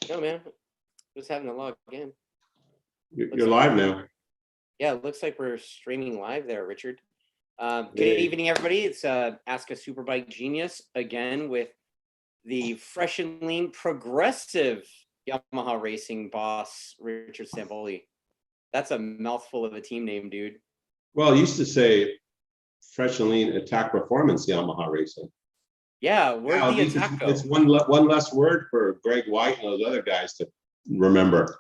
No, man. Just having to log in. You're live now. Yeah, it looks like we're streaming live there, Richard. Good evening, everybody. It's Ask a Superbike Genius again with the fresh and lean progressive Yamaha racing boss, Richard Stanboli. That's a mouthful of a team name, dude. Well, I used to say fresh and lean attack performance Yamaha racing. Yeah, where's the attack go? It's one less word for Greg White and those other guys to remember.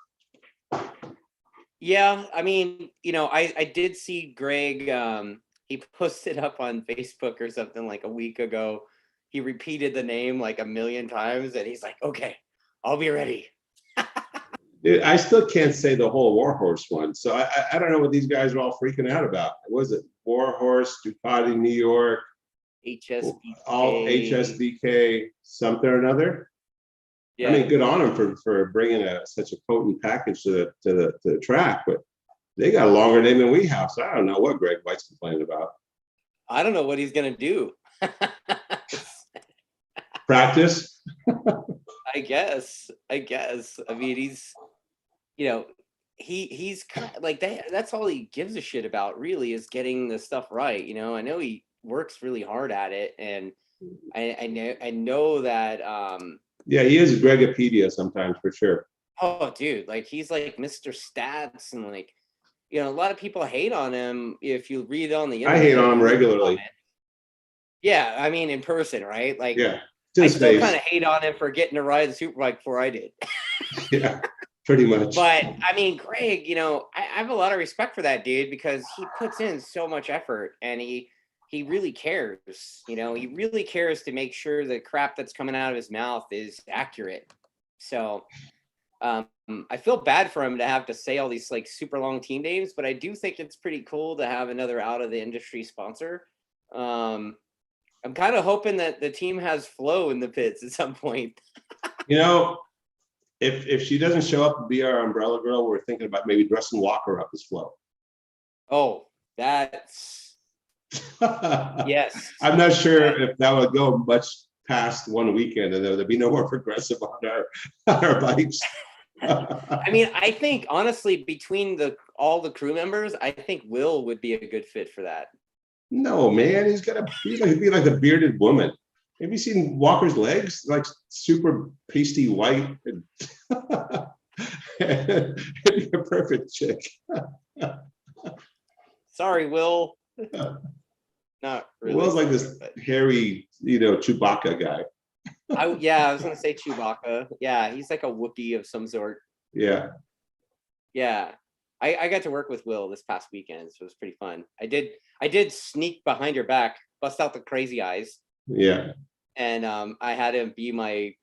Yeah, I mean, I did see Greg, he posted up on Facebook or something like a week ago. He repeated the name like a million times and he's like, okay, I'll be ready. Dude, I still can't say the whole Warhorse one. So I don't know what these guys are all freaking out about. Was it Warhorse, Ducati, New York, HSDK. all HSDK, something or another? Yeah. I mean, good on them for bringing such a potent package to the track, but they got a longer name than we have. So I don't know what Greg White's complaining about. I don't know what he's gonna do. Practice. I guess. I mean, he's he's kind of like that. That's all he gives a shit about, really, is getting the stuff right. I know he works really hard at it, and I know that. Yeah, he is a Gregopedia sometimes, for sure. Oh, dude, like he's like Mr. Stats, and like, a lot of people hate on him if you read on the internet. I hate on him regularly. Yeah, I mean, in person, right? Like, yeah, I still kind of hate on him for getting to ride the Superbike before I did. Yeah, pretty much. But I mean, Greg, I have a lot of respect for that dude because he puts in so much effort and he really cares. He really cares to make sure the crap that's coming out of his mouth is accurate. So I feel bad for him to have to say all these like super long team names, but I do think it's pretty cool to have another out of the industry sponsor. I'm kind of hoping that the team has Flo in the pits at some point. If she doesn't show up to be our umbrella girl, we're thinking about maybe dressing Walker up as Flo. Oh, that's yes. I'm not sure if that would go much past one weekend, and there'd be no more progressive on our bikes. I mean, I think honestly, between all the crew members, I think Will would be a good fit for that. No, man, he's be like a bearded woman. Have you seen Walker's legs? Like super pasty white. It'd be a perfect chick. Sorry, Will. Not really. Will's like this hairy, Chewbacca guy. I was gonna say Chewbacca. Yeah, he's like a Wookiee of some sort. Yeah. Yeah. I got to work with Will this past weekend, so it was pretty fun. I did sneak behind your back, bust out the crazy eyes. Yeah. And I had him be my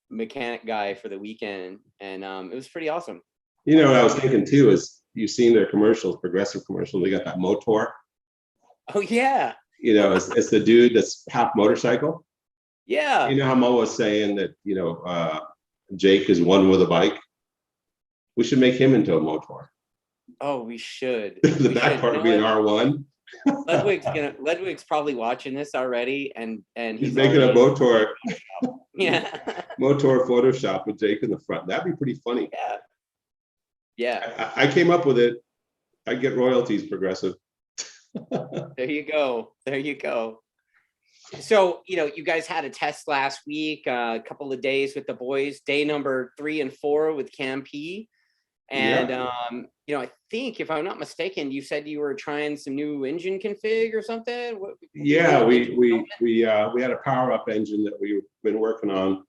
mechanic guy for the weekend, and it was pretty awesome. What I was thinking too is you've seen their commercials, progressive commercials. They got that Motor. Oh yeah. It's the dude that's half motorcycle. Yeah. How Mo was saying that Jake is one with a bike. We should make him into a Motor. Oh, we should. The back part would be an R1. Ludwig's probably watching this already, and he's making a Motor. Yeah. Motor Photoshop with Jake in the front. That'd be pretty funny. Yeah. Yeah. I came up with it. I get royalties, progressive. There you go. So, you guys had a test last week, a couple of days with the boys, day number 3 and 4 with Cam P. And, I think, if I'm not mistaken, you said you were trying some new engine config or something. Yeah, we had a power up engine that we've been working on a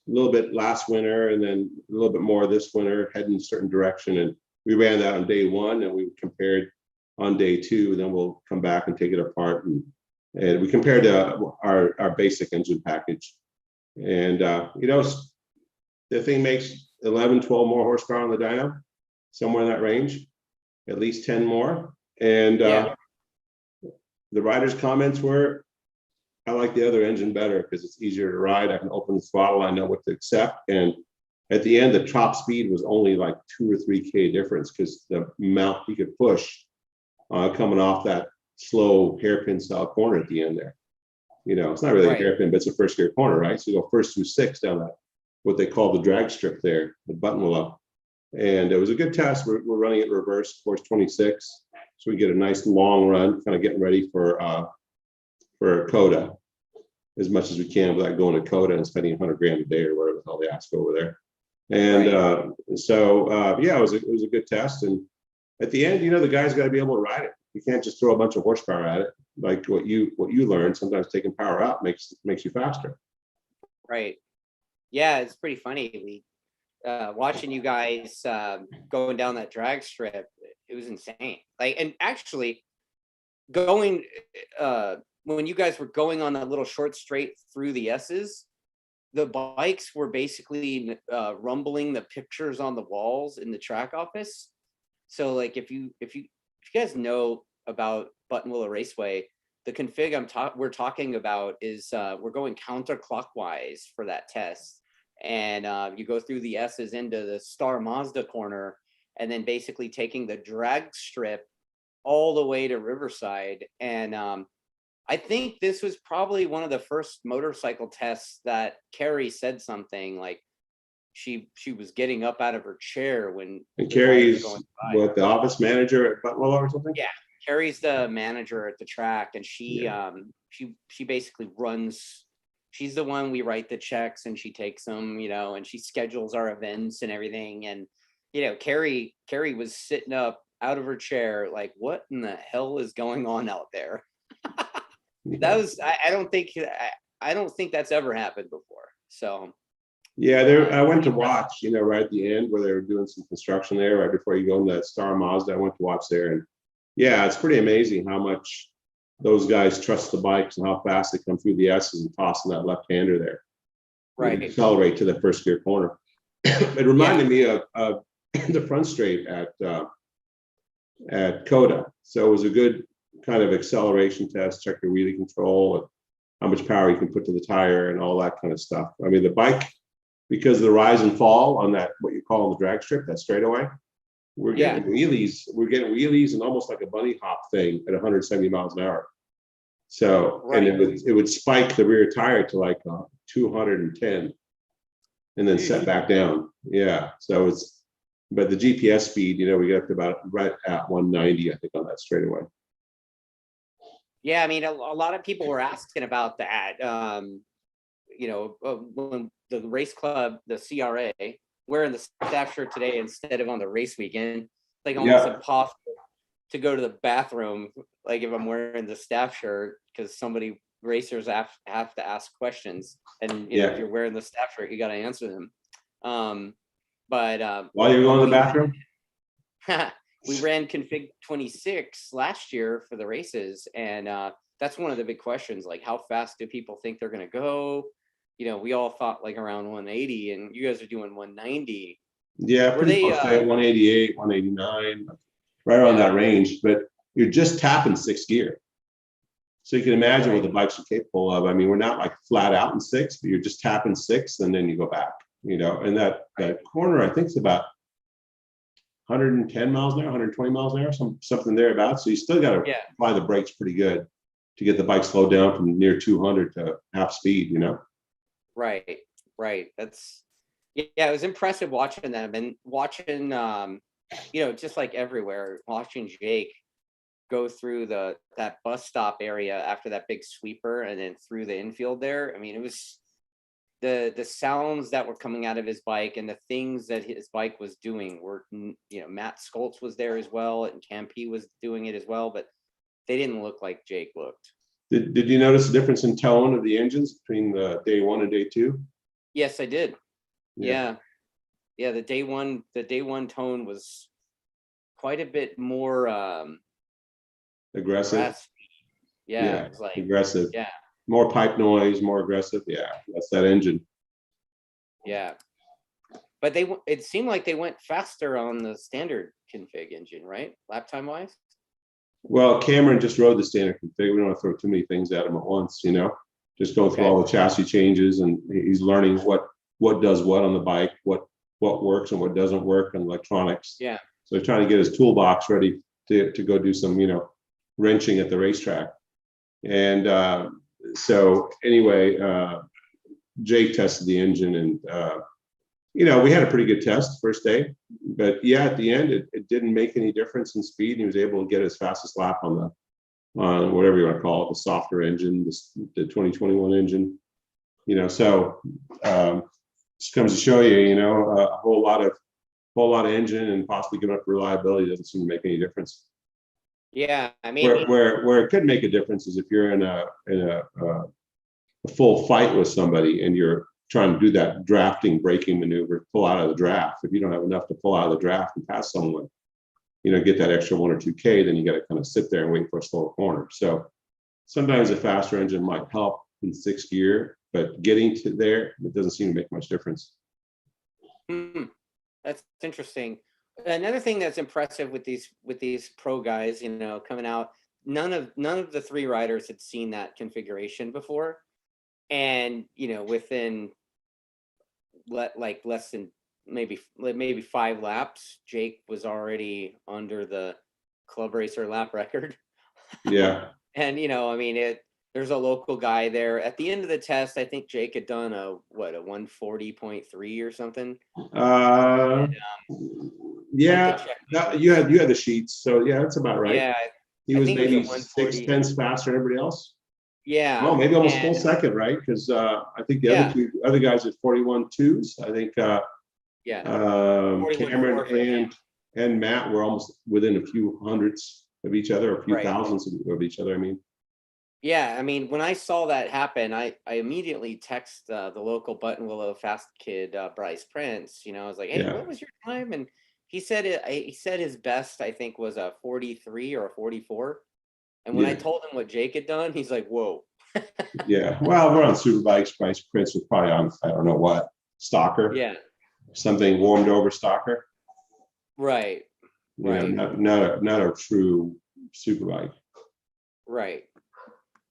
little bit last winter, and then a little bit more this winter, heading in a certain direction. And we ran that on day 1, and we compared on day 2. Then we'll come back and take it apart, and we compared our basic engine package. And the thing makes 11, 12 more horsepower on the dyno, somewhere in that range, at least 10 more. And the riders' comments were, I like the other engine better because it's easier to ride. I can open the throttle. I know what to accept. And at the end, the top speed was only like 2 or 3K difference because the amount he could push coming off that slow hairpin style corner at the end there. It's not really a hairpin, but it's a first gear corner, right? So you go first through 6 down that what they call the drag strip there, the Buttonwillow. And it was a good test. We're running it reverse, course 26. So we get a nice long run, kind of getting ready for Coda as much as we can without going to Coda and spending 100 grand a day or whatever the hell they ask over there. And yeah, it was a good test. And at the end, the guy's got to be able to ride it. You can't just throw a bunch of horsepower at it. Like what you learned, sometimes taking power out makes you faster. Right. Yeah, it's pretty funny. We watching you guys going down that drag strip, it was insane. Like, and actually going when you guys were going on that little short straight through the S's, the bikes were basically rumbling the pictures on the walls in the track office. So like if you guys know about Buttonwillow Raceway, the config we're talking about is we're going counterclockwise for that test. And you go through the S's into the Star Mazda corner, and then basically taking the drag strip all the way to Riverside. And I think this was probably one of the first motorcycle tests that Carrie said something like she was getting up out of her chair when. And Carrie's what, the office manager at Buttonwillow or something? Yeah, Carrie's the manager at the track, and she basically runs. She's the one we write the checks, and she takes them, and she schedules our events and everything. And Carrie was sitting up out of her chair, like, what in the hell is going on out there? That was I don't think that's ever happened before. So yeah, I went to watch, right at the end where they were doing some construction there, right before you go into that Star Mazda. I went to watch there, and yeah, it's pretty amazing how much those guys trust the bikes and how fast they come through the S's and tossing that left-hander there. Right. And accelerate to the first gear corner. It reminded me of the front straight at Coda. So it was a good kind of acceleration test, check your wheelie control and how much power you can put to the tire and all that kind of stuff. I mean, the bike, because of the rise and fall on that, what you call the drag strip, that straightaway, we're getting wheelies. We're getting wheelies and almost like a bunny hop thing at 170 miles an hour. So, right. And it would spike the rear tire to like 210 and then set back down. Yeah. So but the GPS speed, we got up to about right at 190, I think, on that straightaway. Yeah. I mean, a lot of people were asking about that. When the race club, the CRA, wearing the staff shirt today instead of on the race weekend, like almost impossible to go to the bathroom, like if I'm wearing the staff shirt, because racers have to ask questions, and if you're wearing the staff shirt, you got to answer them. But while you're going to the bathroom, we ran config 26 last year for the races, and that's one of the big questions, like how fast do people think they're going to go? We all thought like around 180, and you guys are doing 190. Yeah, pretty close to 188, 189, right around that range. But you're just tapping sixth gear, so you can imagine what the bikes are capable of. I mean, we're not like flat out in sixth, but you're just tapping sixth, and then you go back. And that corner, I think, is about 110 miles an hour, 120 miles an hour, something thereabouts. So you still got to apply the brakes pretty good to get the bike slowed down from near 200 to half speed. Right. That's it was impressive watching them and watching just like everywhere, watching Jake go through that bus stop area after that big sweeper and then through the infield there. I mean, it was the sounds that were coming out of his bike and the things that his bike was doing were, Matt Skoltz was there as well, and Campy was doing it as well, but they didn't look like Jake looked. Did you notice the difference in tone of the engines between the day one and day two? Yes, I did. Yeah. The day one tone was quite a bit more aggressive. It was like aggressive. Yeah. More pipe noise, more aggressive. Yeah, that's that engine. Yeah. But it seemed like they went faster on the standard config engine, right? Lap time wise? Well, Cameron just rode the standard config. We don't want to throw too many things at him at once, just go through all the chassis changes, and he's learning what does what on the bike, what works and what doesn't work on electronics. Yeah. So he's trying to get his toolbox ready to go do some, wrenching at the racetrack. And so anyway, Jake tested the engine, and you know, we had a pretty good test first day, but yeah, at the end, it didn't make any difference in speed. And he was able to get his fastest lap on whatever you want to call it, the softer engine, the 2021 engine. You know, so just comes to show you, you know, a whole lot of engine and possibly giving up reliability doesn't seem to make any difference. Yeah, I mean, Where it could make a difference is if you're in a full fight with somebody and you're trying to do that drafting braking maneuver, pull out of the draft. If you don't have enough to pull out of the draft and pass someone, you know, get that extra 1 or 2K, then you got to kind of sit there and wait for a slower corner. So sometimes a faster engine might help in 6th gear, but getting to there, it doesn't seem to make much difference. That's interesting. Another thing that's impressive with these pro guys, you know, coming out, none of the 3 riders had seen that configuration before. And, you know, within like less than maybe 5 laps, Jake was already under the club racer lap record. Yeah. And, you know, I mean, there's a local guy there. At the end of the test, I think Jake had done a 140.3 or something. Yeah, you had the sheets, so yeah, that's about right. Yeah, he was maybe 6/10 faster than everybody else. Yeah. Oh, maybe almost full second, right? Because I think the other guys at 41.2s. I think Cameron and Matt were almost within a few hundredths of each other, a few thousands of each other. I mean. Yeah, I mean, when I saw that happen, I immediately text the local Buttonwillow fast kid, Bryce Prince. You know, I was like, "Hey, what was your time?" And he said he said his best, I think, was a 43 or a 44. And when I told him what Jake had done, he's like, "Whoa." Yeah, well, we're on Superbikes. Bryce Prince was probably on, I don't know what, Stalker. Yeah. Something warmed over Stalker. Right. Right. Not a true Superbike. Right.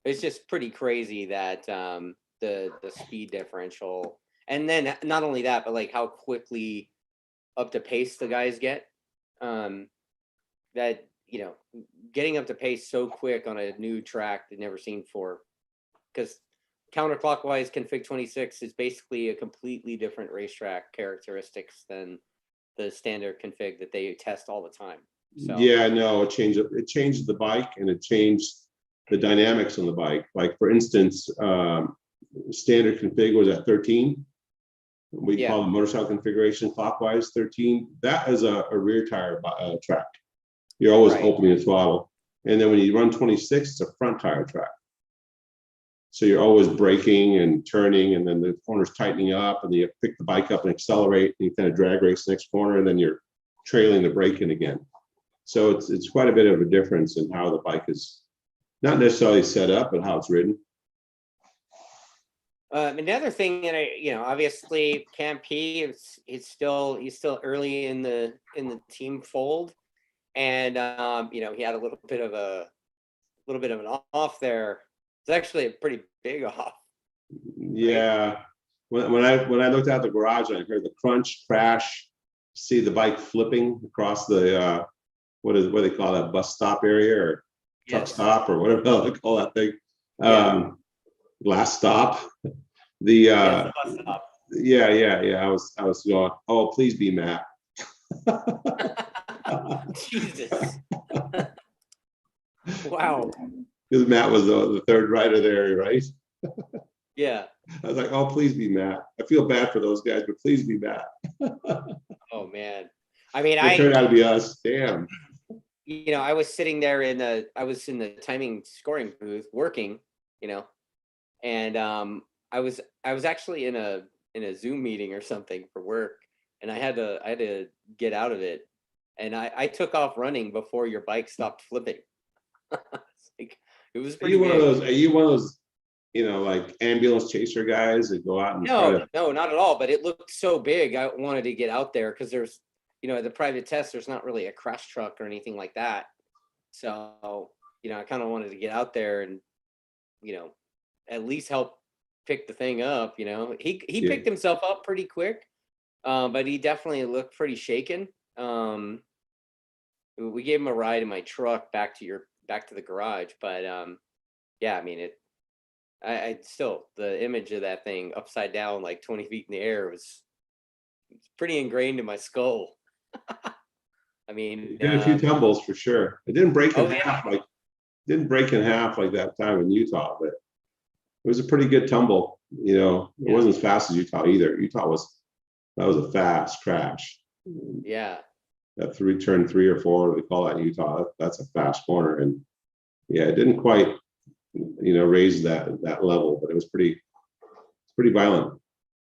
It's just pretty crazy that the speed differential, and then not only that, but like how quickly up to pace the guys get. That, you know, getting up to pace so quick on a new track they've never seen before, because counterclockwise config 26 is basically a completely different racetrack characteristics than the standard config that they test all the time. So yeah, no, it changed the bike, and it changed the dynamics on the bike. Like for instance, standard config was at 13. We call the motorcycle configuration clockwise 13. That is a rear tire track. You're always opening the throttle. And then when you run 26, it's a front tire track. So you're always braking and turning, and then the corner's tightening up, and you pick the bike up and accelerate, and you kind of drag race the next corner, and then you're trailing the braking again. So it's quite a bit of a difference in how the bike is not necessarily set up, but how it's ridden. Another thing that obviously Cam P he's still early in the team fold, and he had a little bit of an off there. It's actually a pretty big off. Yeah, right? when I looked out the garage and I heard the crunch, crash, see the bike flipping across the what do they call that, bus stop area or truck stop or whatever they call that thing. Last stop. The bus stop. Yeah. I was going, oh, please be Matt. Jesus. Wow. Because Matt was the third rider there, right? Yeah. I was like, oh, please be Matt. I feel bad for those guys, but please be Matt. Oh man. I mean, it turned out to be us. Damn. I was sitting there in the timing scoring booth working, and I was actually in a Zoom meeting or something for work, and I had to get out of it, and I took off running before your bike stopped flipping. Like, it was pretty big. Are you one of those, like ambulance chaser guys that go out and No, not at all. But it looked so big. I wanted to get out there because there's, the private test, there's not really a crash truck or anything like that. So, I kind of wanted to get out there and, at least help pick the thing up. He picked himself up pretty quick, but he definitely looked pretty shaken. We gave him a ride in my truck back to the garage, but I mean, I still, the image of that thing upside down like 20 feet in the air was pretty ingrained in my skull. I mean, Did a few tumbles for sure. It didn't break in oh, yeah. half like that time in Utah, but it was a pretty good tumble. You know, it wasn't as fast as Utah either. That was a fast crash. Yeah. That turn 3 or 4, we call that in Utah. That's a fast corner, and yeah, it didn't quite, raise that level, but it was pretty violent.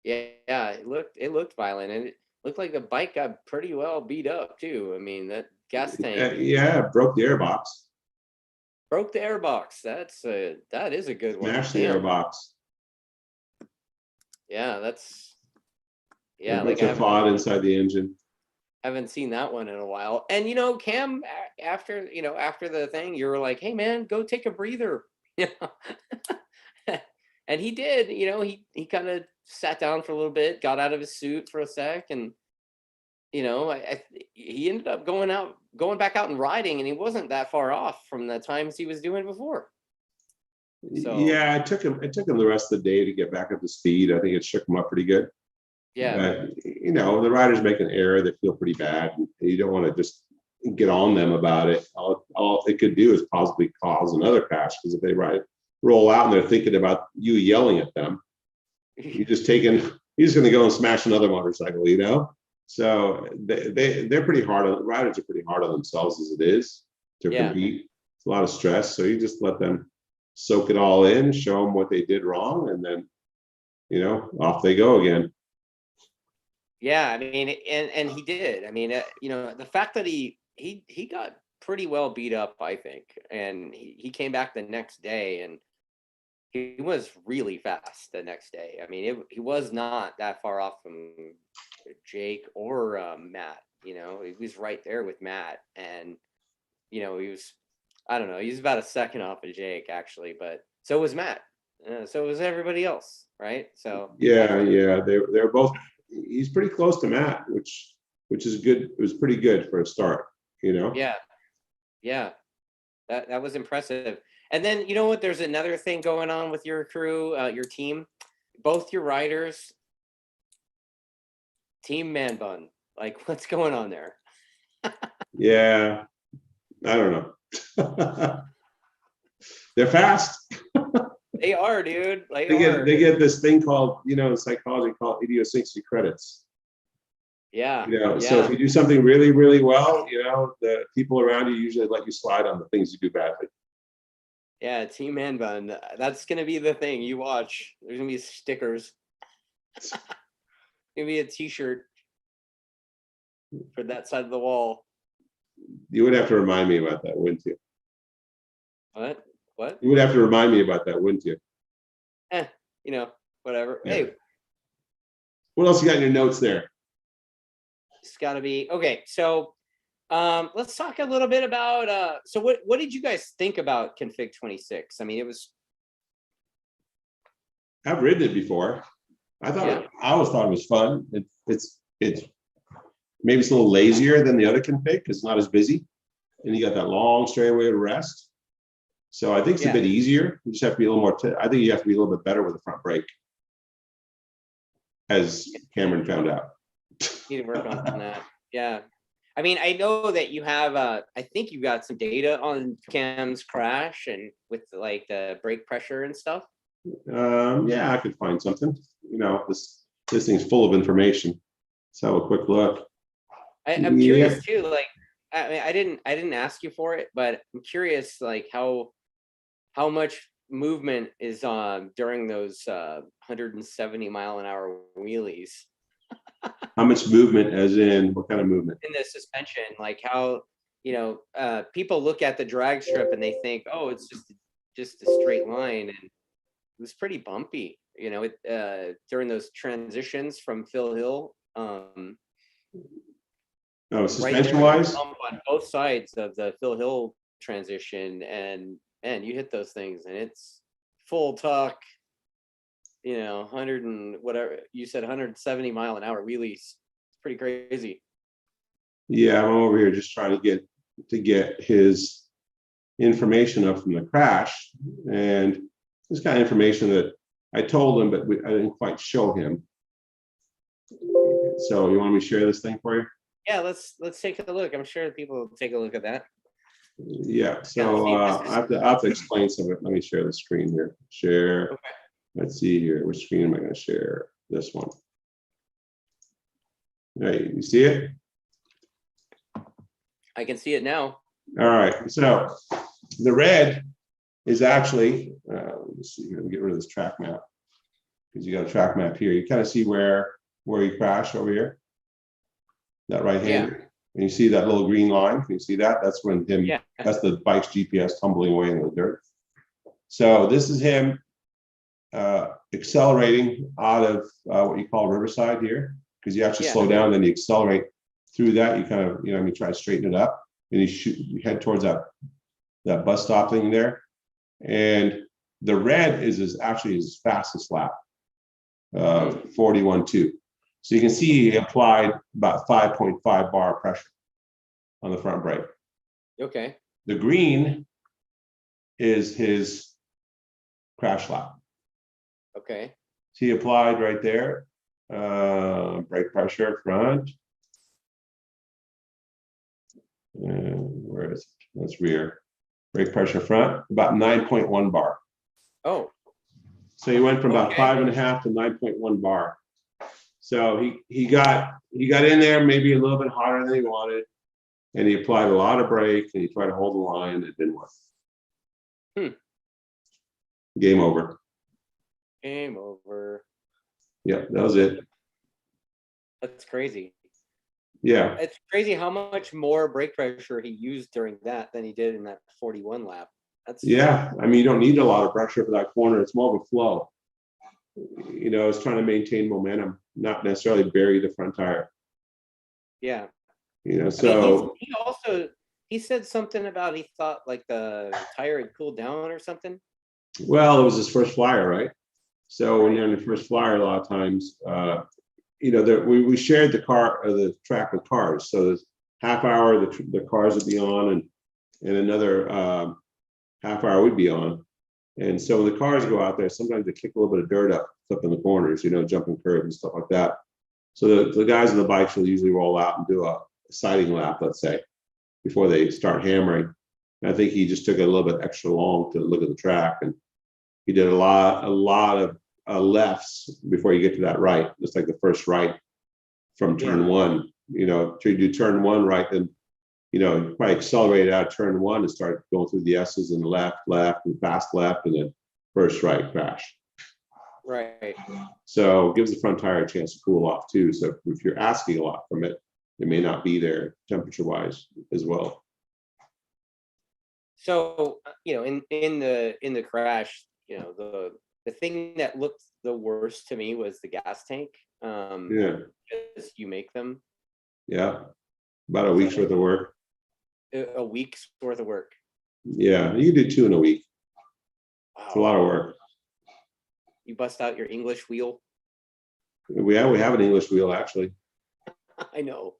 Yeah, it looked violent, and it looked like the bike got pretty well beat up too. I mean, that gas tank Yeah, broke the airbox. broke the airbox. That is a good one. Smashed the Damn. airbox. Yeah, A bunch of FOD inside the engine. Haven't seen that one in a while. And Cam, after the thing, you were like, "Hey man, go take a breather." And he did. He kind of sat down for a little bit, got out of his suit for a sec, and he ended up going back out and riding, and he wasn't that far off from the times he was doing before. So yeah, it took him the rest of the day to get back up to speed. I think it shook him up pretty good. yeah, But the riders make an error, they feel pretty bad, and you don't want to just get on them about it. All they could do is possibly cause another crash, because if they roll out and they're thinking about you yelling at them, you're just going to go and smash another motorcycle. So they're pretty hard on riders are pretty hard on themselves as it is to compete. It's a lot of stress, so you just let them soak it all in, show them what they did wrong, and then off they go again. Yeah, I mean, and he did. I mean, the fact that he got pretty well beat up, I think, and he came back the next day, and he was really fast the next day. I mean, he was not that far off from Jake or Matt. He was right there with Matt, and he was, I don't know, he was about a second off of Jake actually, but so was Matt. So was everybody else, right? So yeah, they're both. He's pretty close to Matt, which is good. It was pretty good for a start, Yeah, that was impressive. And then what? There's another thing going on with your crew, your team, both your riders. Team Man Bun, like what's going on there? Yeah, I don't know. They're fast. They are, dude. They get this thing called, in psychology called idiosyncrasy credits. Yeah. So if you do something really, really well, the people around you usually let you slide on the things you do badly. Yeah, Team Man Bun. That's gonna be the thing. You watch. There's gonna be stickers. Gonna be a T-shirt for that side of the wall. You would have to remind me about that, wouldn't you? What? You would have to remind me about that, wouldn't you? Whatever. Yeah. Hey, what else you got in your notes there? it's got to be okay. So, let's talk a little bit about. So, what did you guys think about Config 26? I mean, it was. I've ridden it before. I always thought it was fun. It's maybe it's a little lazier than the other config because it's not as busy, and you got that long straightaway to rest. So I think it's a bit easier. You just have to be a little more. I think you have to be a little bit better with the front brake, as Cameron found out. Need to work on that. Yeah, I mean, I know that you have. I think you got some data on Cam's crash and with like the brake pressure and stuff. Yeah, I could find something. This thing's full of information. Let's have a quick look. I'm curious too. Like, I mean, I didn't ask you for it, but I'm curious, like how much movement is during those 170-mile-an-hour wheelies. How much movement, as in what kind of movement? In the suspension, like how people look at the drag strip and they think, oh, it's just a straight line, and it was pretty bumpy, during those transitions from Phil Hill. Suspension wise, on both sides of the Phil Hill transition, and you hit those things, and it's full tuck, 100 and whatever you said, 170-mile-an-hour wheelies. It's pretty crazy. Yeah, I'm over here just trying to get his information up from the crash, and this kind of information that I told him, but I didn't quite show him. So you want me to share this thing for you? Yeah, let's take a look. I'm sure people will take a look at that. Yeah, so I have to explain some of it. Let me share the screen here. Share. Okay. Let's see here. Which screen am I going to share? This one. Hey, you see it? I can see it now. All right. So the red is actually, let's see here. Let me get rid of this track map because you got a track map here. You kind of see where you crashed over here. That right hand. Yeah. And you see that little green line. Can you see that? That's when him. Yeah. That's the bike's GPS tumbling away in the dirt. So this is him accelerating out of what you call Riverside here, because you actually slow down, then you accelerate through that. You kind of, you try to straighten it up, and you head towards that bus stop thing there. And the red is actually his fastest lap, 41.2. So you can see he applied about 5.5 bar pressure on the front brake. Okay. The green is his crash lap. Okay. So he applied right there, brake pressure front. Where is it? That's rear. Brake pressure front, about 9.1 bar. Oh. So he went from about 5.5 to 9.1 bar. So he got in there maybe a little bit hotter than he wanted, and he applied a lot of brake, and he tried to hold the line. It didn't work. Game over. Game over. Yeah, that was it. That's crazy. Yeah. It's crazy how much more brake pressure he used during that than he did in that 41 lap. Yeah. I mean, you don't need a lot of pressure for that corner. It's more of a flow. It's trying to maintain momentum, not necessarily bury the front tire. Yeah. So I mean, he said something about he thought like the tire had cooled down or something. Well, it was his first flyer, right? So when you're in the first flyer, a lot of times, we shared the track with cars. So there's half hour the cars would be on, and another half hour would be on. And so when the cars go out there, sometimes they kick a little bit of dirt up in the corners, jumping curves and stuff like that. So the guys on the bikes will usually roll out and do a siding lap, let's say, before they start hammering. And I think he just took it a little bit extra long to look at the track, and he did a lot of lefts before you get to that right, just like the first right from turn one. To do turn one right, then you probably accelerated out of turn one and start going through the S's and left, and fast left, and then first right crash. Right. So it gives the front tire a chance to cool off too. So if you're asking a lot from it, it may not be there temperature wise as well. So in the crash, the thing that looked the worst to me was the gas tank. Because you make them. Yeah, about a week's worth of work. A week's worth of work. Yeah, you can do 2 in a week. Wow. It's a lot of work. You bust out your English wheel. We have an English wheel, actually. I know.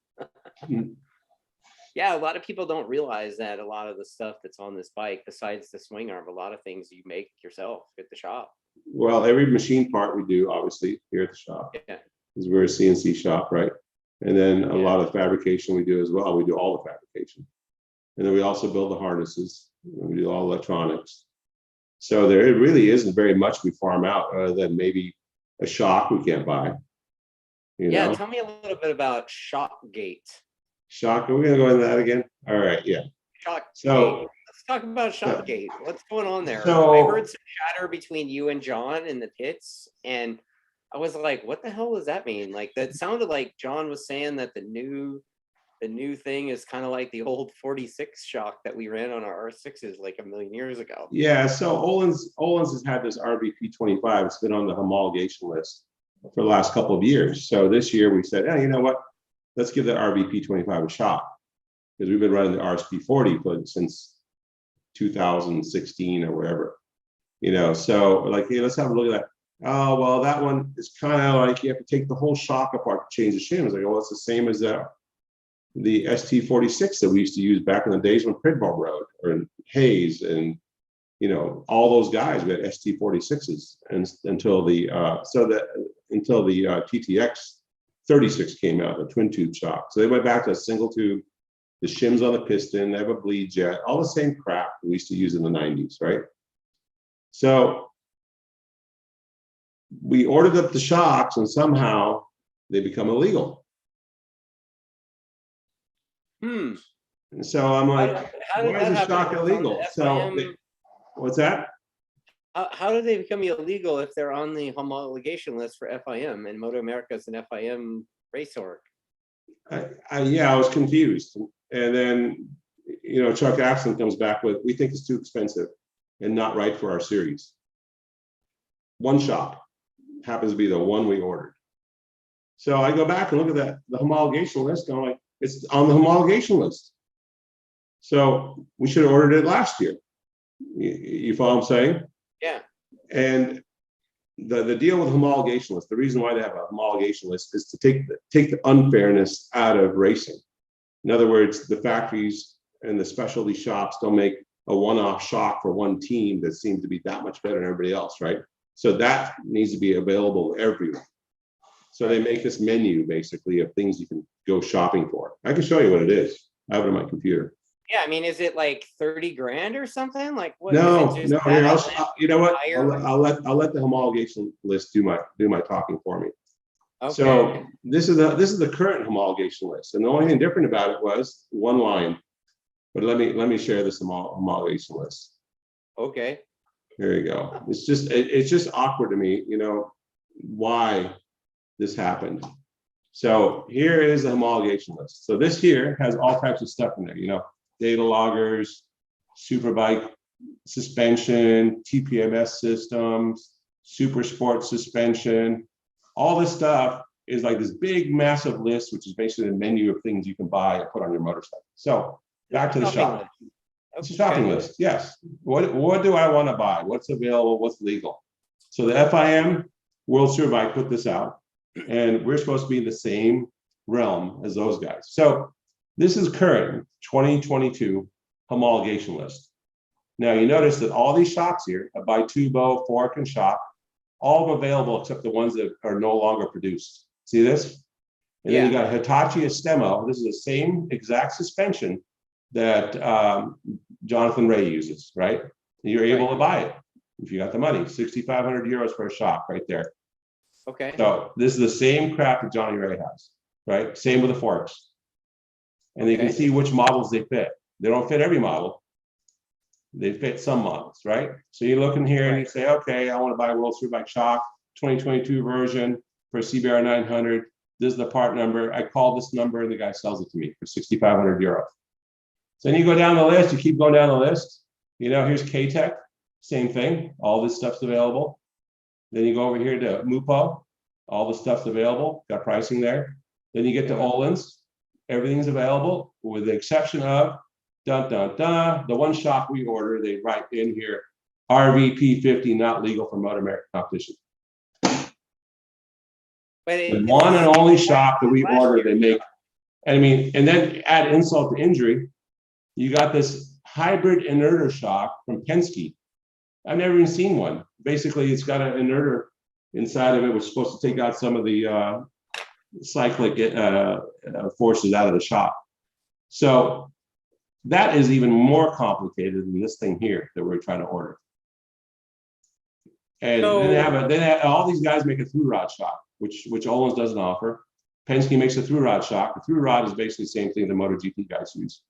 Yeah, a lot of people don't realize that a lot of the stuff that's on this bike, besides the swing arm, a lot of things you make yourself at the shop. Well, every machine part we do, obviously, here at the shop. Yeah. Because we're a CNC shop, right? And then a lot of fabrication we do as well. We do all the fabrication. And then we also build the harnesses. We do all electronics. So there really isn't very much we farm out other than maybe a shock we can't buy. Tell me a little bit about Shockgate. Shock, are we going to go into that again? All right, yeah. Shockgate. So let's talk about Shockgate. What's going on there? So, I heard some chatter between you and John in the pits, and I was like, what the hell does that mean? Like, that sounded like John was saying that the new thing is kind of like the old 46 shock that we ran on our R6s like a million years ago. Yeah, so Olin's has had this RVP25. It's been on the homologation list for the last couple of years. So this year we said, hey, you know what? Let's give the RVP25 a shot, because we've been running the RSP40 since 2016 or wherever. So like, hey, let's have a look at that. Oh, well, that one is kind of like you have to take the whole shock apart to change the shim. It's like, well, it's the same as the ST46 that we used to use back in the days when Pridmore rode, or Hayes, and all those guys. We had ST46s, and until the TTX 36 came out, a twin tube shock. So they went back to a single tube, the shims on the piston, they have a bleed jet, all the same crap we used to use in the 90s, right? So we ordered up the shocks and somehow they become illegal. And so I'm like, how did why is that the happen? shock It was on illegal? the So FIM. what's that? How did they become illegal if they're on the homologation list for FIM and Moto America is an FIM race org? Yeah, I was confused. And then, you know, Chuck Axon comes back with, we think it's too expensive and not right for our series. One shock happens to be the one we ordered. So I go back and look at the homologation list, and I'm like, it's on the homologation list. So we should have ordered it last year. You follow what I'm saying? Yeah. And the deal with homologation list, the reason why they have a homologation list is to take the unfairness out of racing. In other words, the factories and the specialty shops don't make a one-off shock for one team that seems to be that much better than everybody else, right? So that needs to be available everywhere. So they make this menu basically of things you can go shopping for. I can show you what it is. I have it on my computer. Yeah, I mean, is it like 30 grand or something? Like what? No, is it just no. Here, you know what? higher? I'll let the homologation list do my talking for me. Okay. So this is the current homologation list, and the only thing different about it was one line. But let me share this homologation list. Okay. There you go. It's just awkward to me, you know, why this happened. So here is the homologation list. So this here has all types of stuff in there, you know, data loggers, Superbike suspension, TPMS systems, super sport suspension. All this stuff is like this big, massive list, which is basically a menu of things you can buy and put on your motorcycle. So back to the shop. It's a shopping list, yes. What do I want to buy? What's available? What's legal? So the FIM World Superbike put this out, and we're supposed to be in the same realm as those guys. So this is current 2022 homologation list. Now you notice that all these shocks here, a Bitubo, fork, and shock, all available except the ones that are no longer produced. See this? And then you got Hitachi Estemo. This is the same exact suspension that Jonathan Ray uses, right? And you're able to buy it if you got the money. 6,500 euros for a shock right there. Okay. So this is the same crap that Johnny Ray has, right? Same with the forks. And you can see which models they fit. They don't fit every model. They fit some models, right? So you look in here and you say, okay, I want to buy a World Superbike shock, 2022 version for a CBR 900. This is the part number. I call this number and the guy sells it to me for 6,500 euros. So then you go down the list, you keep going down the list. You know, here's K-Tech, same thing. All this stuff's available. Then you go over here to Mupo, all the stuff's available, got pricing there. Then you get to Olin's, everything's available with the exception of the one shock we order, they write in here, RVP50 not legal for Moto America competition. The one and only shock that we order, they make. And I mean, and then add insult to injury, you got this hybrid inerter shock from Penske. I've never even seen one. Basically, it's got an inerter inside of it, which is supposed to take out some of the cyclic forces out of the shock. So that is even more complicated than this thing here that we're trying to order. And then all these guys make a through rod shock, which Olin's doesn't offer. Penske makes a through rod shock. The through rod is basically the same thing the MotoGP guys use.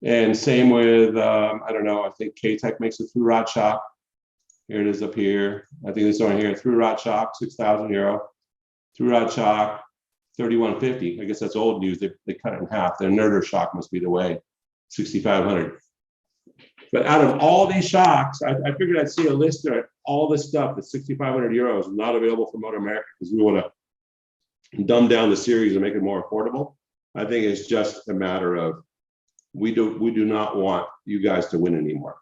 And same with, I don't know, I think K-Tech makes a through rod shock. Here it is up here. I think this one here, through rod shock, 6,000 euro. Through rod shock, 3,150. I guess that's old news. They cut it in half. The inerter shock must be the way, 6,500. But out of all these shocks, I figured I'd see a list of all this stuff that's 6,500 euros not available for Moto America because we want to dumb down the series and make it more affordable. I think it's just a matter of we do not want you guys to win anymore.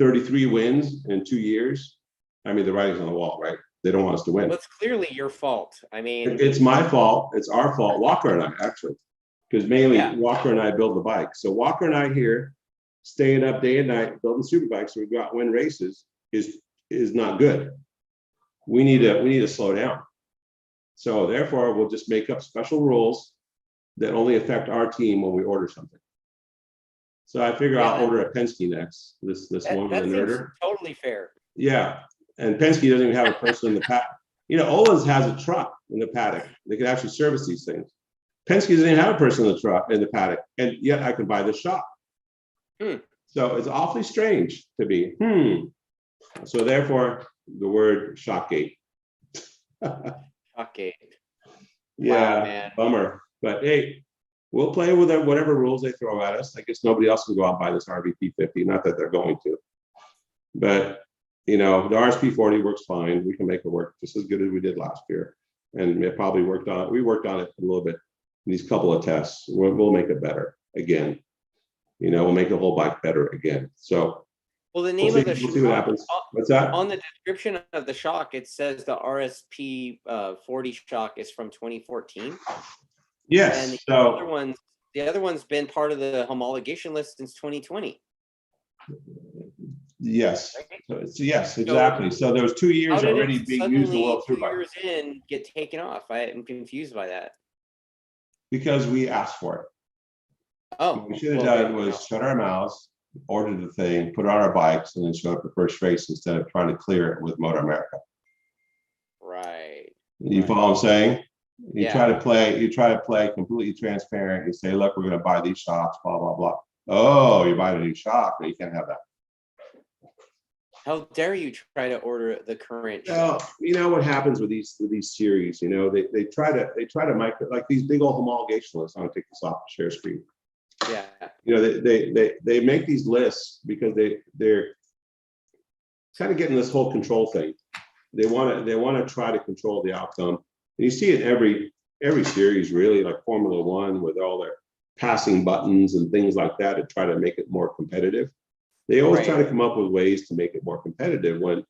33 wins in 2 years. I mean, the writing's on the wall, right? They don't want us to win. Well, it's clearly your fault. I mean, it's my fault. It's our fault. Walker and I, actually, because mainly Walker and I build the bike. So Walker and I here, staying up day and night, building super bikes so we go out and win races is not good. We need to slow down. So therefore, we'll just make up special rules that only affect our team when we order something. So I figure Yeah, I'll order a Penske next, this one with that the seems inverter. totally fair. Yeah, and Penske doesn't even have a person in the paddock. You know, Olin's has a truck in the paddock. They can actually service these things. Penske doesn't even have a person in the truck in the paddock, and yet I can buy the shop. So it's awfully strange to be. So therefore, the word shockgate. Shockgate. Yeah, Wow, man. bummer. But hey, we'll play with whatever rules they throw at us. I guess nobody else can go out and buy this RVP 50. Not that they're going to, but you know, the RSP 40 works fine. We can make it work just as good as we did last year, and it probably worked on. We worked on it a little bit in these couple of tests. We'll make it better again. You know, we'll make the whole bike better again. So well, the name of the we'll see what happens. What's that? On the description of the shock, it says the RSP 40 shock is from 2014. Yes. And So the other one's been part of the homologation list since 2020. yes. Right? So yes, exactly. So there was 2 years already being used in the World Superbike. 2 years in, get taken off. I am confused by that. Because we asked for it. Oh, what we should have done was shut our mouths, ordered the thing, put it on our bikes, and then show up the first race instead of trying to clear it with Moto America. Right. You follow what I'm saying? You Yeah. try to play completely transparent. You say, look, we're going to buy these shocks, blah, blah, blah. Oh, you're buying a new shock, but you can't have that. How dare you try to order the current? Well, you know what happens with these series, you know, they try to micro, like these big old homologation lists. I'm gonna take this off the share screen. Yeah. You know, they make these lists because they're kind of getting this whole control thing. They want to try to control the outcome. And you see it every series, really, like Formula One, with all their passing buttons and things like that to try to make it more competitive. They always try to come up with ways to make it more competitive, when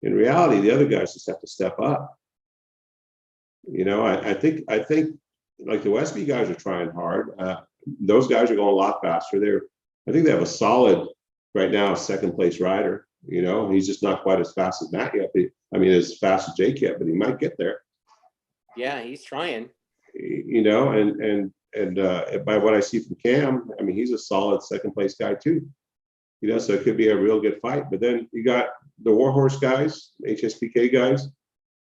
in reality, the other guys just have to step up. You know, I think like the Westby guys are trying hard. Those guys are going a lot faster. I think they have a solid right now second place rider. You know, he's just not quite as fast as Matt yet. I mean, as fast as Jake yet, but he might get there. Yeah, he's trying. You know, and by what I see from Cam, I mean, he's a solid second place guy too. You know, so it could be a real good fight. But then you got the Warhorse guys, HSPK guys,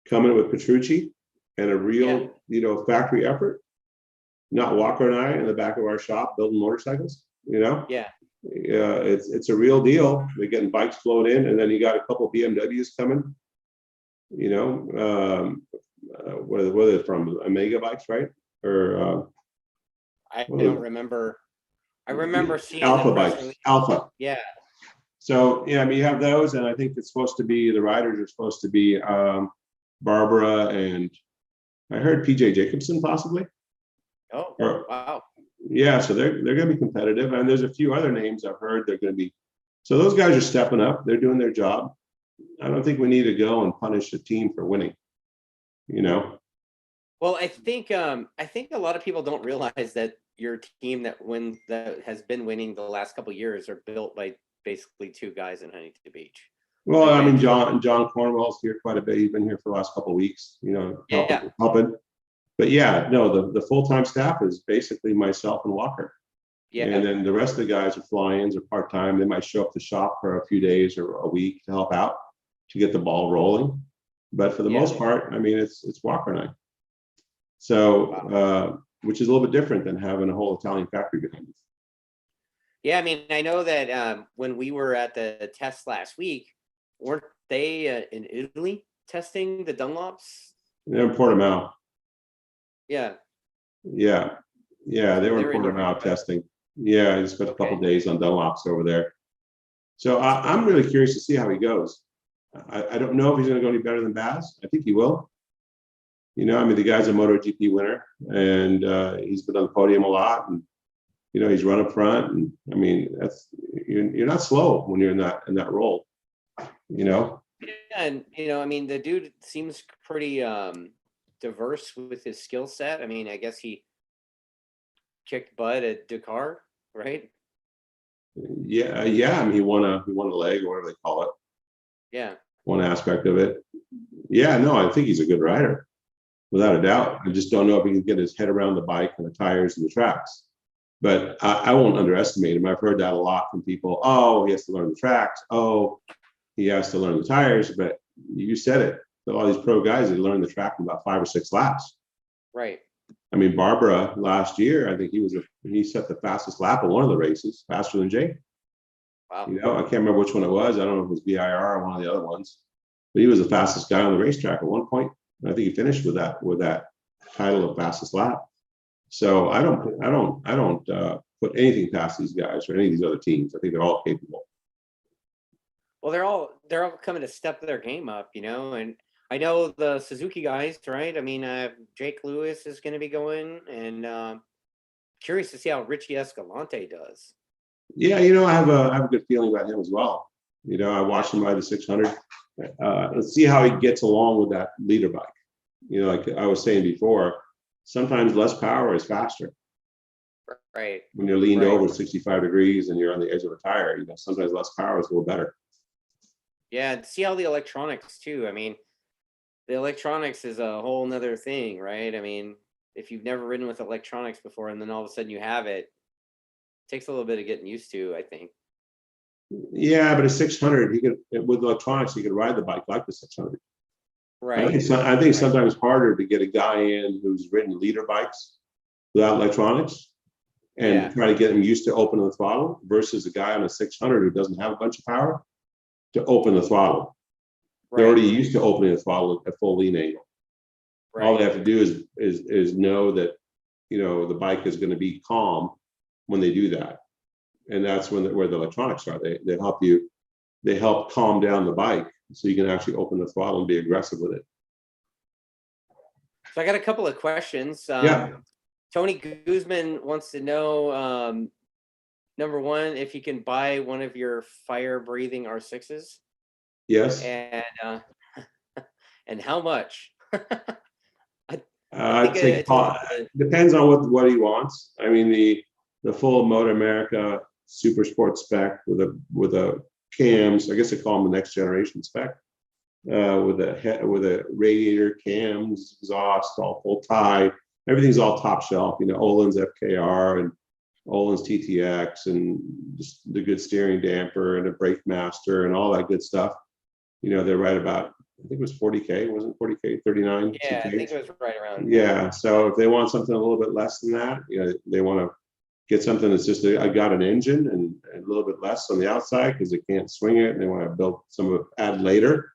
coming with Petrucci and a real, you know, factory effort. Not Walker and I in the back of our shop building motorcycles. You know, it's a real deal. They're getting bikes flown in, and then you got a couple of BMWs coming. You know, where are they from? Omega bikes, right? Or I don't remember. I remember seeing Alpha bikes. Alpha. Yeah. So yeah, I mean, you have those, and I think it's supposed to be, the riders are supposed to be Barbara, and I heard PJ Jacobson possibly. Oh, wow. Yeah, so they're going to be competitive, and there's a few other names I've heard they're going to be. So those guys are stepping up. They're doing their job. I don't think we need to go and punish a team for winning. You know. Well, I think a lot of people don't realize that your team that has been winning the last couple of years are built by basically two guys in Huntington Beach. Well, I mean, John Cornwell's here quite a bit. He's been here for the last couple of weeks, you know, helping. But yeah, no, the full-time staff is basically myself and Walker. Yeah. And then the rest of the guys are fly-ins or part-time. They might show up to the shop for a few days or a week to help out to get the ball rolling. But for the most part, I mean, it's Walker and I. So, which is a little bit different than having a whole Italian factory behind you. Yeah, I mean, I know that when we were at the test last week, weren't they in Italy testing the Dunlops? They're in Portimao. Yeah. Yeah. Yeah, they were in Portimao testing. Yeah, I spent a couple days on Dunlops over there. So I'm really curious to see how he goes. I don't know if he's going to go any better than Baz. I think he will. You know, I mean, the guy's a MotoGP winner, and he's been on the podium a lot, and you know, he's run up front, and I mean, you're not slow when you're in that role. You know. Yeah, and you know, I mean, the dude seems pretty diverse with his skill set. I mean, I guess he kicked butt at Dakar, right? Yeah. I mean, he won a leg, or whatever they call it. Yeah. One aspect of it. Yeah, no, I think he's a good rider. without a doubt. I just don't know if he can get his head around the bike and the tires and the tracks. But I won't underestimate him. I've heard that a lot from people. Oh, he has to learn the tracks. Oh, he has to learn the tires. But you said it. All these pro guys, they learn the track in about 5 or 6 laps. Right. I mean, Barbara last year, I think he set the fastest lap of one of the races, faster than Jake. Wow. You know, I can't remember which one it was. I don't know if it was BIR or one of the other ones, but he was the fastest guy on the racetrack at one point. I think he finished with that title of fastest lap. So I don't put anything past these guys or any of these other teams. I think they're all capable. Well, they're all coming to step their game up, you know, and I know the Suzuki guys, right? I mean, Jake Lewis is going to be going, and curious to see how Richie Escalante does. Yeah, you know, I have a good feeling about him as well. You know, I watched him ride the 600. Let's see how he gets along with that leader bike. You know, like I was saying before, sometimes less power is faster. Right. When you're leaned over 65 degrees and you're on the edge of a tire, you know, sometimes less power is a little better. Yeah, see how the electronics too. I mean, the electronics is a whole nother thing, right? I mean, if you've never ridden with electronics before and then all of a sudden you have it, takes a little bit of getting used to, I think. Yeah, but a 600, with electronics, he could ride the bike like the 600. Right. I think sometimes harder to get a guy in who's ridden leader bikes without electronics and try to get him used to opening the throttle versus a guy on a 600 who doesn't have a bunch of power to open the throttle. They're already used to opening the throttle at full lean angle. All they have to do is know that, you know, the bike is going to be calm when they do that, and that's where the electronics are. They help calm down the bike so you can actually open the throttle and be aggressive with it. So I got a couple of questions. Tony Guzman wants to know, number one, if you can buy one of your fire-breathing R6s. Yes. And how much? I'd say depends on what he wants. I mean, the full Moto America Super Sport spec with a cams. I guess they call them the next generation spec. With a radiator, cams, exhaust, all full tie. Everything's all top shelf. You know, Olin's FKR and Olin's TTX and just the good steering damper and a brake master and all that good stuff. You know, they're right about, I think it was 40K, wasn't it 40K, 39? Yeah, I think it was right around. Yeah, so if they want something a little bit less than that, you know, they want to get something that's just, I got an engine and a little bit less on the outside because they can't swing it and they want to build some of it, add later.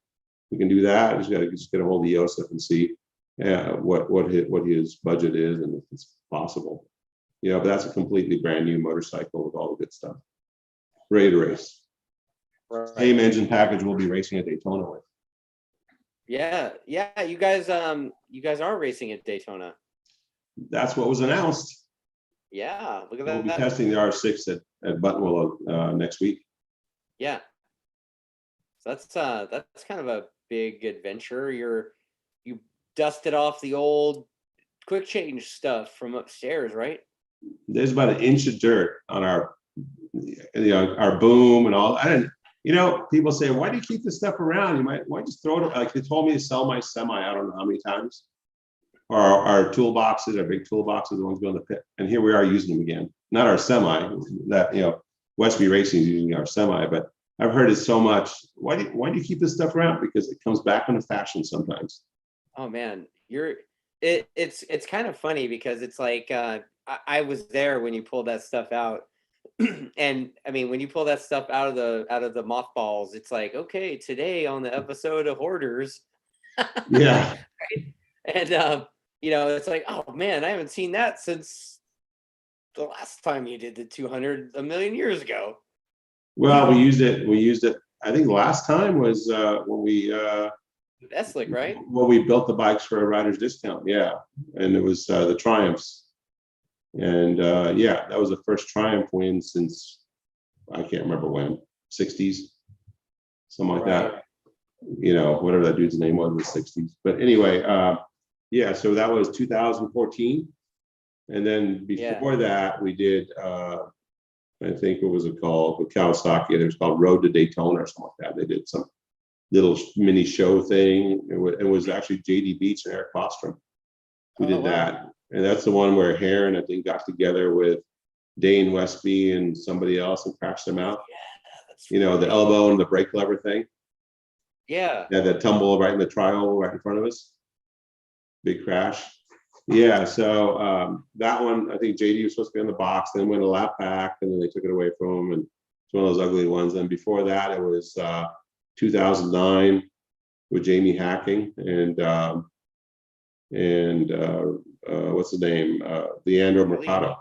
We can do that. Just got to get a hold of Joseph and see what his budget is and if it's possible. You know, but that's a completely brand new motorcycle with all the good stuff. Ready to race. Right. Same engine package we'll be racing at Daytona with. Yeah, you guys are racing at Daytona. That's what was announced. Yeah, look at that. We'll be testing the R6 at Buttonwillow next week. Yeah. So that's kind of a big adventure. You dusted off the old quick change stuff from upstairs, right? There's about an inch of dirt on our boom and all. I didn't. You know, people say, why do you keep this stuff around? Why just throw it? Like they told me to sell my semi, I don't know how many times. Or our toolboxes, our big toolboxes, the ones going to the pit. And here we are using them again. Not our semi, that, you know, Westby Racing is using our semi, but I've heard it so much. Why do you keep this stuff around? Because it comes back into fashion sometimes. Oh man, it's kind of funny because it's like I was there when you pulled that stuff out. And I mean, when you pull that stuff out of the mothballs, it's like, okay, today on the episode of Hoarders. Yeah. Right? And you know, it's like, oh man, I haven't seen that since the last time you did the 200 a million years ago. Well, we used it. I think the last time was when we Eslick, right? When we built the bikes for a rider's discount. Yeah, and it was the Triumphs. And yeah, that was the first Triumph win since I can't remember when, 60s, something like that. You know, whatever that dude's name was in the 60s. But anyway, yeah, so that was 2014. And then before that, we did, I think what was it called, with Kawasaki, it was called Road to Daytona or something like that. They did some little mini show thing. It was actually JD Beach and Eric Bostrom We did that. And that's the one where Heron, I think, got together with Dane Westby and somebody else and crashed them out. You know, the elbow and the brake lever thing. Yeah. Yeah, that tumble right in the triangle right in front of us. Big crash. Yeah, so that one, I think JD was supposed to be in the box, then went a lap back, and then they took it away from him, and it's one of those ugly ones. And before that, it was 2009 with Jamie Hacking and what's the name? Leandro Mercado.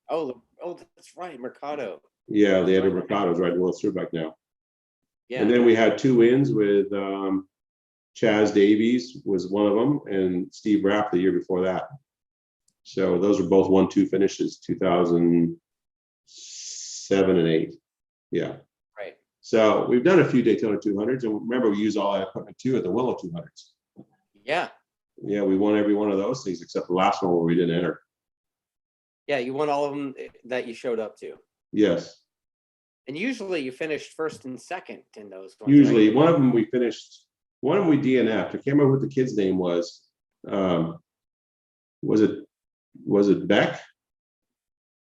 Oh, that's right, Mercado. Yeah, Leandro Mercado's riding World Superbike now. Yeah. And then we had 2 wins with Chaz Davies was one of them, and Steve Rapp the year before that. So those are both 1-2 finishes, 2007 and 8. Yeah. Right. So we've done a few Daytona 200s, and remember we use all that equipment too at the Willow 200s. Yeah. Yeah, we won every one of those things except the last one where we didn't enter. Yeah, you won all of them that you showed up to. Yes. And usually you finished first and second in those ones. Usually, right? one of them we finished. One of them we DNF'd. I can't remember what the kid's name was. Was it Beck?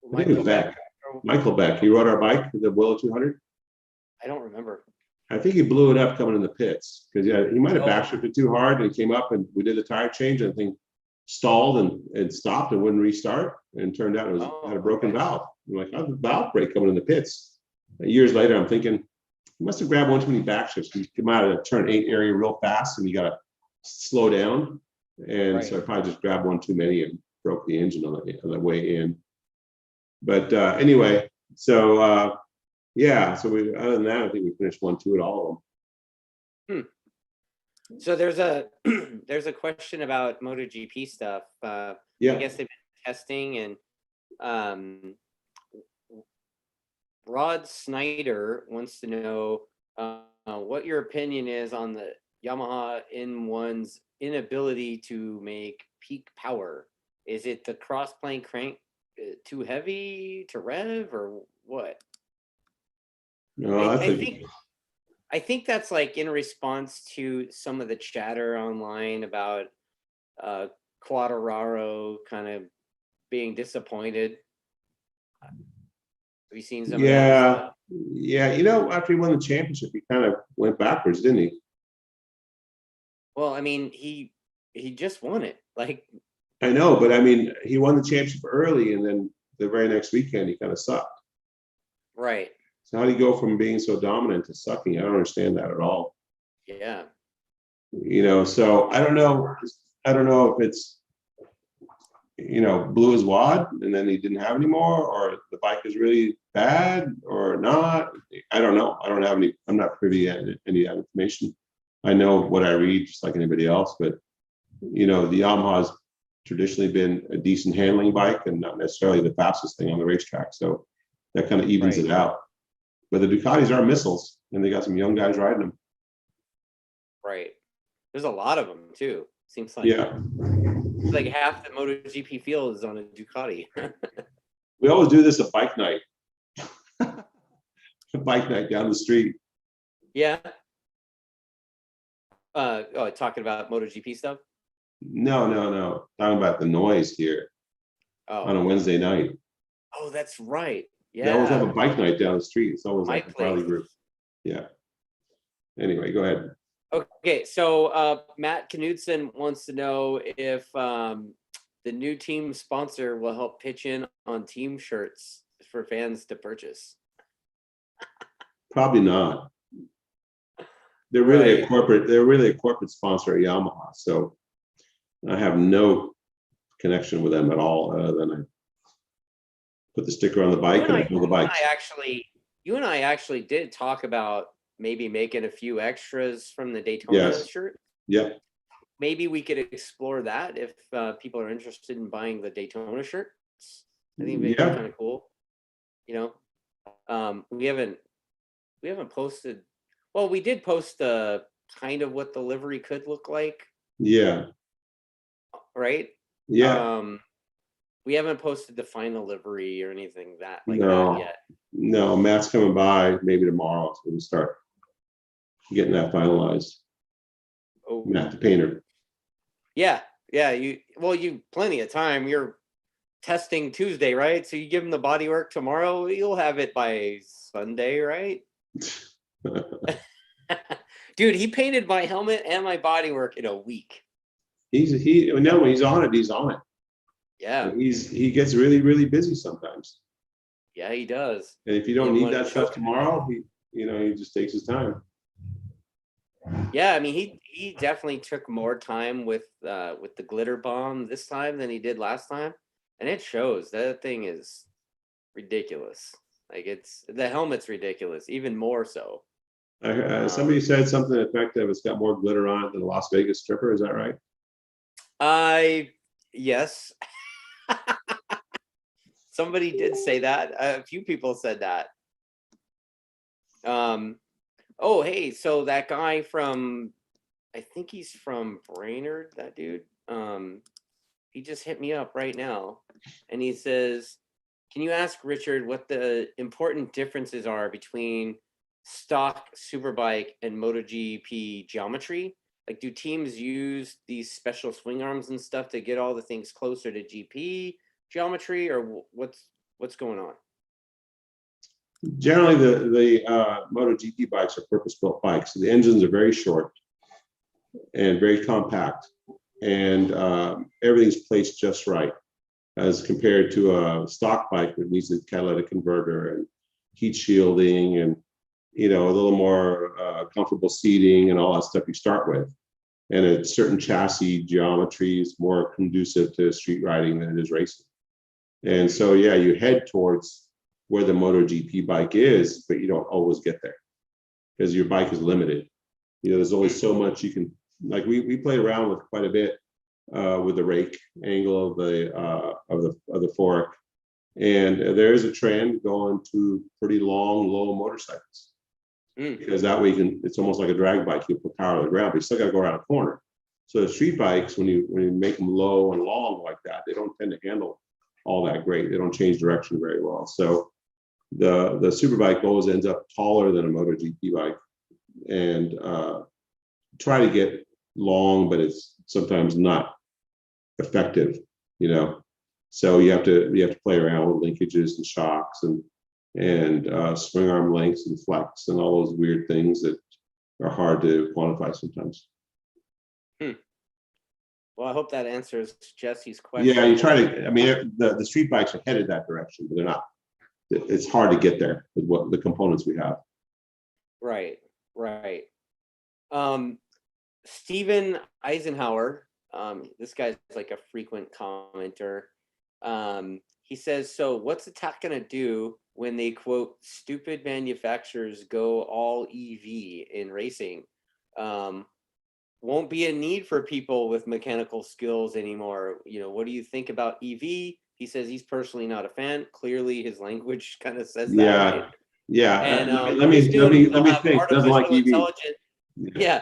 I think it was Beck. Michael Beck. He rode our bike, the Willow 200. I don't remember. I think he blew it up coming in the pits because he might have backshifted too hard and he came up and we did the tire change and I think stalled and stopped and wouldn't restart and turned out it had a broken valve. I'm like, how's the valve break coming in the pits? Years later, I'm thinking he must have grabbed one too many backshifts. He came out of the turn 8 area real fast and you got to slow down. And so I probably just grabbed one too many and broke the engine on the way in. But anyway, so yeah, so other than that, I think we finished 1-2 at all of them. So there's a there's a question about MotoGP stuff. Yeah. I guess they've been testing and Rod Snyder wants to know what your opinion is on the Yamaha N1's inability to make peak power. Is it the cross-plane crank too heavy to rev or what? No, I think that's like in response to some of the chatter online about Quadraro kind of being disappointed. Have you seen some of that stuff? Yeah. You know, after he won the championship, he kind of went backwards, didn't he? Well, I mean, he just won it. Like, I know, but I mean, he won the championship early, and then the very next weekend, he kind of sucked. Right. So how do you go from being so dominant to sucking? I don't understand that at all. Yeah. You know, so I don't know. I don't know if it's, you know, blew his wad and then he didn't have any more, or the bike is really bad or not. I don't know. I don't have any. I'm not privy to any of that information. I know what I read, just like anybody else. But you know, the Yamaha's traditionally been a decent handling bike and not necessarily the fastest thing on the racetrack. So that kind of evens it out. But the Ducatis are missiles, and they got some young guys riding them. Right. There's a lot of them too. Seems like like half the MotoGP field is on a Ducati. We always do this at bike night. Bike night down the street. Yeah. Talking about MotoGP stuff? No. Talking about the noise here on a Wednesday night. Oh, that's right. Yeah. They always have a bike night down the street. It's always like a place. Harley group. Yeah. Anyway, go ahead. Okay, so Matt Knudsen wants to know if the new team sponsor will help pitch in on team shirts for fans to purchase. Probably not. They're really a corporate. They're really a corporate sponsor at Yamaha. So I have no connection with them at all, other than I put the sticker on the bike and I build the bike. You and I actually did talk about maybe making a few extras from the Daytona shirt. Yeah. Maybe we could explore that if people are interested in buying the Daytona shirts. I think it'd be kind of cool. You know, we haven't posted. Well, we did post kind of what the livery could look like. Yeah. Right. Yeah. We haven't posted the final livery or anything that yet. No, Matt's coming by maybe tomorrow, so we'll start getting that finalized. Oh, Matt the painter. Yeah, Yeah, you plenty of time. You're testing Tuesday, right? So you give him the body work tomorrow, you'll have it by Sunday, right? Dude, he painted my helmet and my body work in a week. No, when he's on it, he's on it. Yeah. And he gets really, really busy sometimes. Yeah, he does. And if you He don't didn't need want to that stuff choke. tomorrow, he just takes his time. Yeah, I mean, he definitely took more time with the glitter bomb this time than he did last time, and it shows. That thing is ridiculous. Like the helmet's ridiculous, even more so. Somebody said something effective. It's got more glitter on it than a Las Vegas stripper. Is that right? Yes. Somebody did say that. A few people said that. Oh, hey, so that guy from, I think he's from Brainerd, that dude. He just hit me up right now, and he says, "Can you ask Richard what the important differences are between stock Superbike and MotoGP geometry? Like, do teams use these special swing arms and stuff to get all the things closer to GP geometry, or what's going on?" Generally, the MotoGP bikes are purpose-built bikes. So the engines are very short and very compact, and everything's placed just right, as compared to a stock bike that needs a catalytic converter and heat shielding and a little more comfortable seating and all that stuff you start with. And a certain chassis geometry is more conducive to street riding than it is racing. And so, yeah, you head towards where the MotoGP bike is, but you don't always get there because your bike is limited. There's only so much you can, like we played around with quite a bit with the rake angle of the fork. And there is a trend going to pretty long, low motorcycles. Because that way it's almost like a drag bike. You put power on the ground, but you still got to go around a corner. So the street bikes, when you make them low and long like that, they don't tend to handle all that great. They don't change direction very well. So the Superbike always ends up taller than a MotoGP bike, and try to get long, but it's sometimes not effective. So you have to play around with linkages and shocks and swing arm lengths and flex and all those weird things that are hard to quantify sometimes. Well, I hope that answers Jesse's question. Yeah, you try to. I mean, the street bikes are headed that direction, but they're not. It's hard to get there with what the components we have. Right. Steven Eisenhower, this guy's like a frequent commenter. He says, so what's Attack gonna do when they quote stupid manufacturers go all EV in racing? Won't be a need for people with mechanical skills anymore. What do you think about EV? He says he's personally not a fan. Clearly his language kind of says that. Yeah. Right? Yeah. And let me think. Doesn't like EV. Yeah.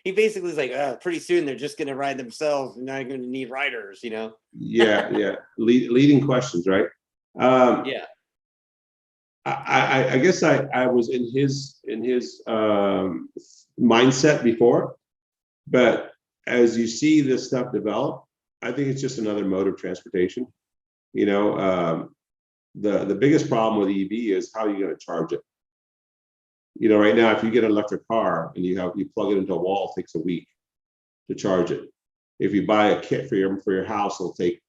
He basically is like, pretty soon they're just going to ride themselves and not going to need riders, Yeah. Leading questions, right? Yeah. I guess I was in his mindset before, but as you see this stuff develop, I think it's just another mode of transportation. The biggest problem with EV is how you're going to charge it. Right now, if you get an electric car and you plug it into a wall, it takes a week to charge it. If you buy a kit for your house, it'll take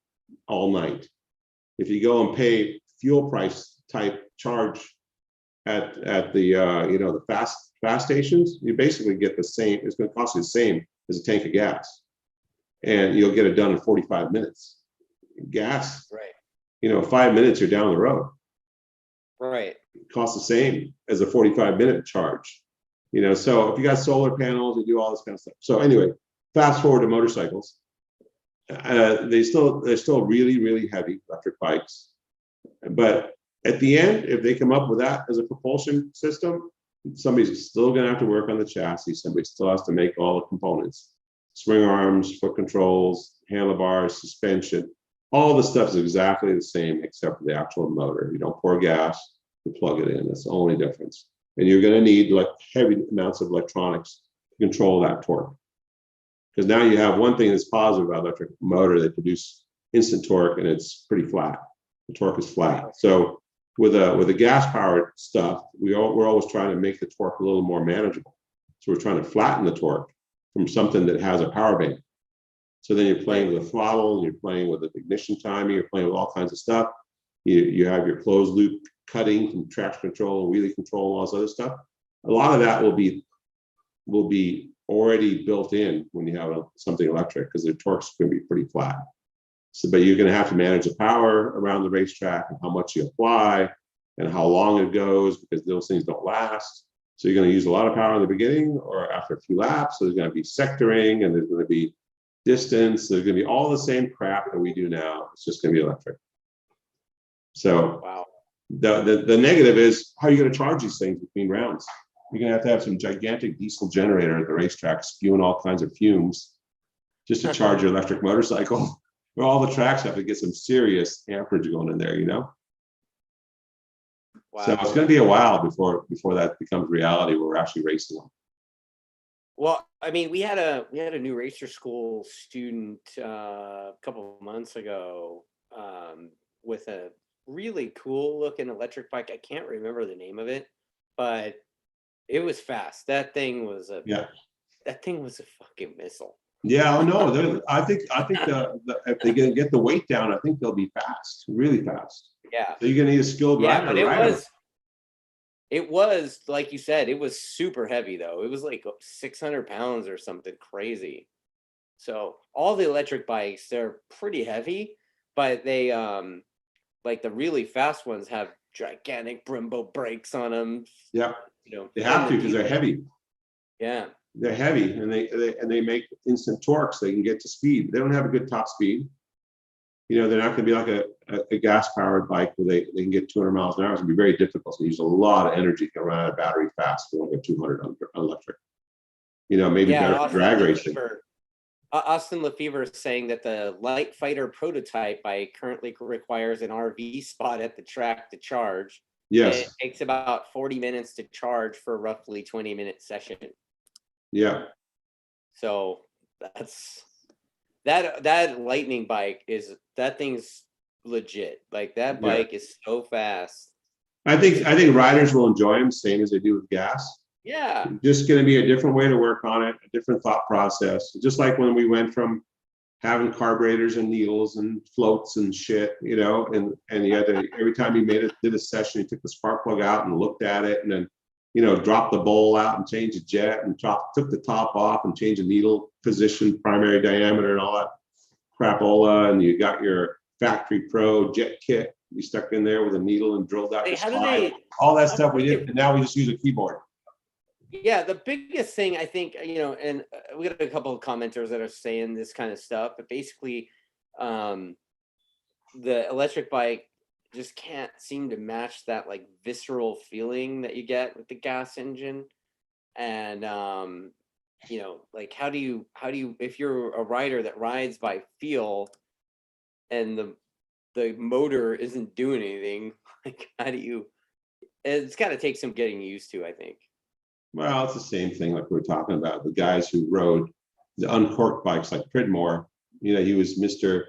all night. If you go and pay fuel price type charge at the the fast stations, you basically get the same. It's going to cost you the same as a tank of gas, and you'll get it done in 45 minutes. Gas, right? 5 minutes you're down the road. Right. It costs the same as a 45-minute charge. So if you got solar panels, you do all this kind of stuff. So anyway, fast forward to motorcycles. They're still really, really heavy electric bikes, but at the end, if they come up with that as a propulsion system, somebody's still going to have to work on the chassis. Somebody still has to make all the components: swing arms, foot controls, handlebars, suspension. All the stuff is exactly the same except for the actual motor. You don't pour gas, you plug it in. That's the only difference. And you're going to need heavy amounts of electronics to control that torque. Because now you have one thing that's positive about electric motor, they produce instant torque and it's pretty flat. The torque is flat. So with a gas powered stuff, we're always trying to make the torque a little more manageable. So we're trying to flatten the torque from something that has a power band. So then you're playing with the throttle, you're playing with the ignition timing, you're playing with all kinds of stuff. You have your closed loop cutting from traction control, wheelie control, all this other stuff. A lot of that will be already built in when you have something electric, because the torque's going to be pretty flat. So, but you're going to have to manage the power around the racetrack and how much you apply and how long it goes, because those things don't last. So you're going to use a lot of power in the beginning or after a few laps. So there's going to be sectoring and there's going to be distance. There's going to be all the same crap that we do now. It's just going to be electric. So wow. The negative is, how are you going to charge these things between rounds? You're going to have some gigantic diesel generator at the racetrack spewing all kinds of fumes just to charge your electric motorcycle. Where all the tracks have to get some serious amperage going in there, you know? Wow. So it's going to be a while before that becomes reality where we're actually racing them. Well, I mean, we had a new racer school student a couple of months ago with a really cool looking electric bike. I can't remember the name of it, but it was fast. That thing was a fucking missile. Yeah, oh no, I think if they get the weight down, I think they'll be fast, really fast. Yeah. So you're gonna need a skilled rider. But it was like you said, it was super heavy though. It was like 600 pounds or something crazy. So all the electric bikes, they're pretty heavy, but they like the really fast ones have gigantic Brembo brakes on them. Yeah, you know, they have to because they're heavy. Yeah, they're heavy and they make instant torques. They can get to speed. They don't have a good top speed. You know, they're not going to be like a gas powered bike where they can get 200 miles an hour. It's going to be very difficult. So use a lot of energy to run out of battery fast. They won't go 200 on electric. You know, maybe better for drag racing. Austin Lefevre is saying that the Light Fighter prototype bike currently requires an RV spot at the track to charge. Yes. It takes about 40 minutes to charge for a roughly 20-minute session. Yeah. So that Lightning bike that thing's legit. Like that bike is so fast. I think riders will enjoy them, same as they do with gas. Yeah. Just going to be a different way to work on it, a different thought process. Just like when we went from having carburetors and needles and floats and shit, you know, and you had to, every time you did a session, you took the spark plug out and looked at it and then, you know, dropped the bowl out and changed the jet and took the top off and changed the needle position, primary diameter and all that crapola. And you got your factory pro jet kit you stuck in there with a needle and drilled out. All that stuff we did, and now we just use a keyboard. Yeah, the biggest thing I think, you know, and we got a couple of commenters that are saying this kind of stuff, but basically the electric bike just can't seem to match that like visceral feeling that you get with the gas engine. And you know, like how do you if you're a rider that rides by feel and the motor isn't doing anything, like how do you, it's got to take some getting used to, I think. Well, it's the same thing like we were talking about. The guys who rode the uncorked bikes like Pridmore, you know, he was Mr.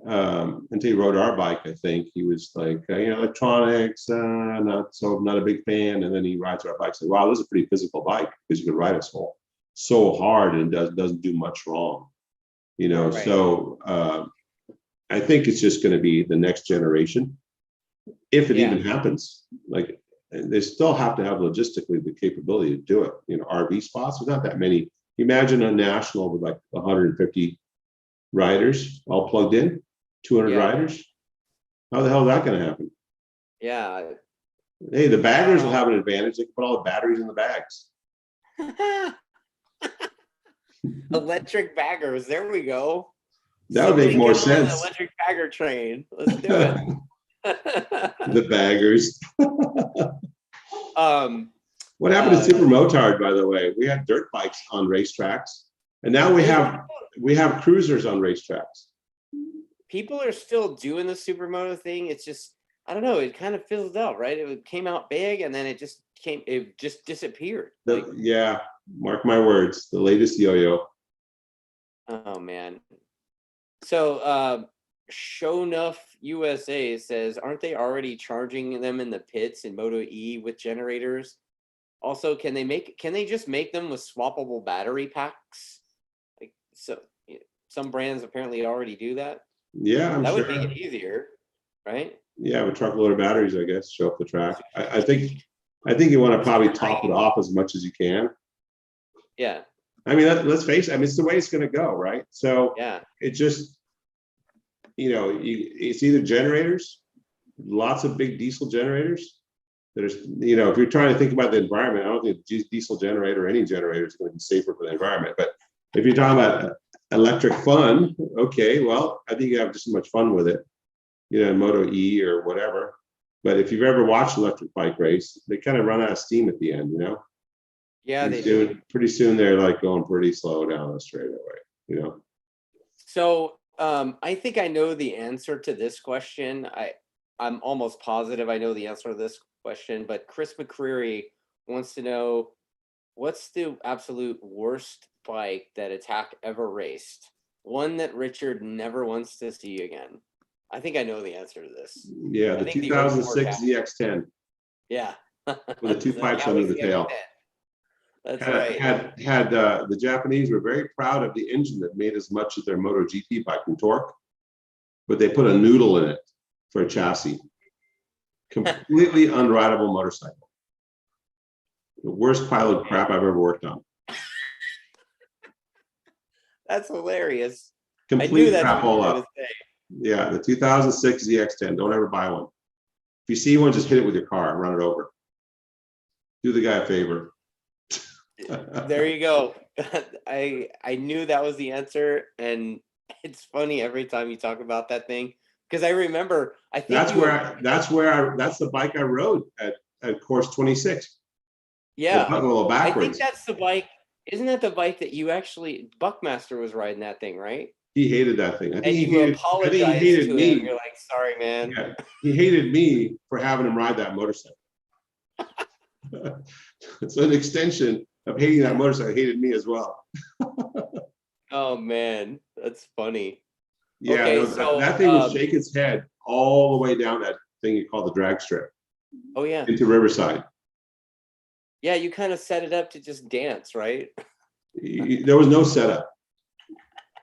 Until he rode our bike, I think he was like, you know, electronics, not a big fan. And then he rides our bike. Like, wow, this is a pretty physical bike because you can ride it so hard and doesn't do much wrong, you know. Right. So I think it's just going to be the next generation, if it even happens. Like, they still have to have logistically the capability to do it. You know, RV spots, there's not that many. Imagine a national with like 150 riders all plugged in, 200 riders. How the hell is that going to happen? Yeah. Hey, the baggers will have an advantage. They can put all the batteries in the bags. Electric baggers. There we go. That would make more sense. An electric bagger train. Let's do it. The baggers. What happened to Super Motard, by the way? We had dirt bikes on racetracks, and now we have cruisers on racetracks. People are still doing the Supermoto thing. It's just, I don't know, it kind of fizzled out, right? It came out big and then it just disappeared. Yeah, mark my words, the latest yo-yo. Oh man. So Show Enough USA says, aren't they already charging them in the pits in Moto E with generators? Also, can they just make them with swappable battery packs? Like, so some brands apparently already do that. Yeah, I'm That sure. would make it easier, right? Yeah, with a truckload of batteries, I guess, show up the track. I think you want to probably top it off as much as you can. Yeah. I mean, let's face it. I mean, it's the way it's going to go, right? So Yeah. it just, it's either generators, lots of big diesel generators. There's, if you're trying to think about the environment, I don't think a diesel generator or any generator is going to be safer for the environment. But if you're talking about electric fun, okay, well, I think you have just as much fun with it, in Moto E or whatever. But if you've ever watched electric bike race, they kind of run out of steam at the end, Yeah, they do. Pretty soon they're like going pretty slow down the straightaway, So I think I know the answer to this question. I'm almost positive I know the answer to this question, but Chris McCreary wants to know, what's the absolute worst bike that Attack ever raced? One that Richard never wants to see again. I think I know the answer to this. Yeah, the 2006 ZX10. Yeah. With the two pipes under the tail. That's right. The Japanese were very proud of the engine that made as much as their Moto GP bike in torque, but they put a noodle in it for a chassis. Completely unrideable motorcycle. The worst pile of crap I've ever worked on. That's hilarious. Complete crap all up. Yeah, the 2006 ZX10. Don't ever buy one. If you see one, just hit it with your car and run it over. Do the guy a favor. There you go. I knew that was the answer, and it's funny every time you talk about that thing, because I remember. I think that's the bike I rode at course 26. Yeah, backwards. I think that's the bike. Isn't that the bike that you actually Buckmaster was riding that thing, right? He hated that thing. I think and you apologized to me. him. You're like, sorry, man. Yeah, he hated me for having him ride that motorcycle. It's an extension of hating that motorcycle. He hated me as well. Oh man, that's funny. Yeah, okay, so that thing would shake its head all the way down that thing you call the drag strip. Oh yeah. Into Riverside. Yeah, you kind of set it up to just dance, right? There was no setup.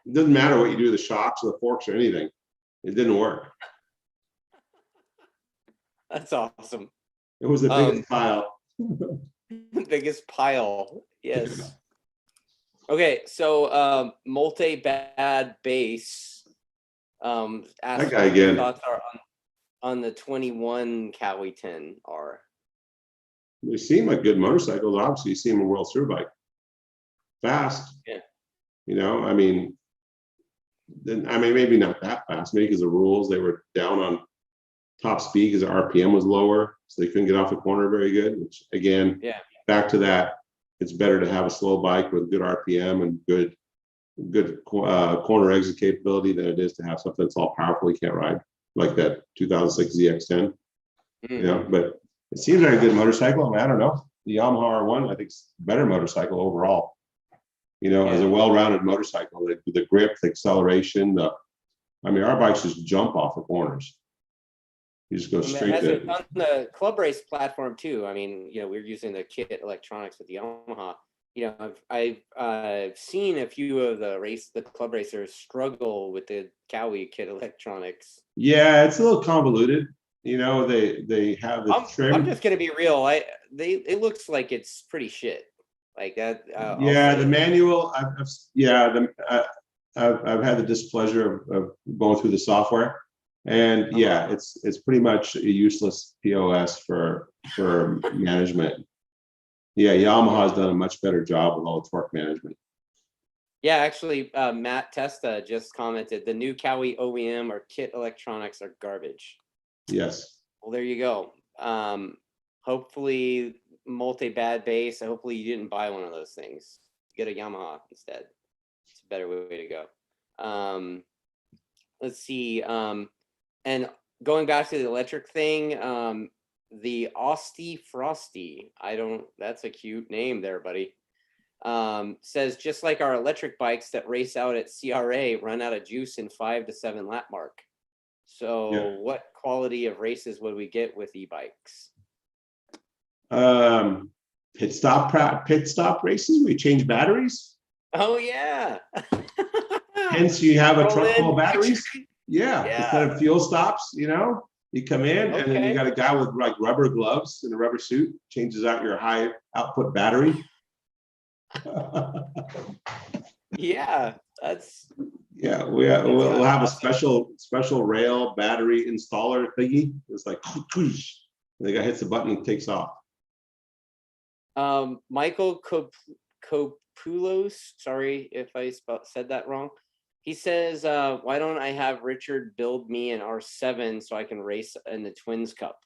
It doesn't matter what you do, the shocks or the forks or anything. It didn't work. That's awesome. It was the biggest pile. Biggest pile, yes. Yeah. Okay, so multi-bad bass. That guy again. Thoughts are on the 21 Cowie 10R. They seem like good motorcycles. Obviously, you see them in World Superbike. Fast. Yeah. I mean, maybe not that fast. Maybe because of the rules, they were down on top speed because the RPM was lower, so they couldn't get off the corner very good. Which again, back to that, it's better to have a slow bike with good RPM and good corner exit capability than it is to have something that's all powerful you can't ride, like that 2006 ZX10. Mm-hmm. But it seems like a good motorcycle. I mean, I don't know. The Yamaha R1, I think, is a better motorcycle overall. As a well-rounded motorcycle, the grip, the acceleration, our bikes just jump off the corners. You just go straight to on the club race platform too. I mean, we're using the kit electronics with the Yamaha. I've seen a few of the club racers struggle with the Cowie kit electronics. Yeah, it's a little convoluted. They have the trim. I'm just gonna be real. It looks like it's pretty shit. Like that. The manual. I've had the displeasure of going through the software, and it's pretty much a useless POS for management. Yeah, Yamaha's done a much better job with all the torque management. Yeah, actually, Matt Testa just commented the new Cowie OEM or kit electronics are garbage. Yes. Well, there you go. Hopefully, multi-bad bass. Hopefully, you didn't buy one of those things. Get a Yamaha instead. It's a better way to go. Let's see. And going back to the electric thing, the Austie Frosty. That's a cute name there, buddy. Says just like our electric bikes that race out at CRA run out of juice in 5 to 7 lap mark. So Yeah. what quality of races would we get with e-bikes? Pit stop races where you change batteries. Oh yeah. Hence, you have a Roll truck full in. of batteries. Yeah. Yeah. Instead of fuel stops, you come in and then you Okay. got a guy with like rubber gloves and a rubber suit, changes out your high output battery. Yeah, that's Yeah, we'll have a awesome. special rail battery installer thingy. It's like, the guy hits the button and takes off. Michael Kopoulos, sorry if I said that wrong. He says, why don't I have Richard build me an R7 so I can race in the Twins Cup?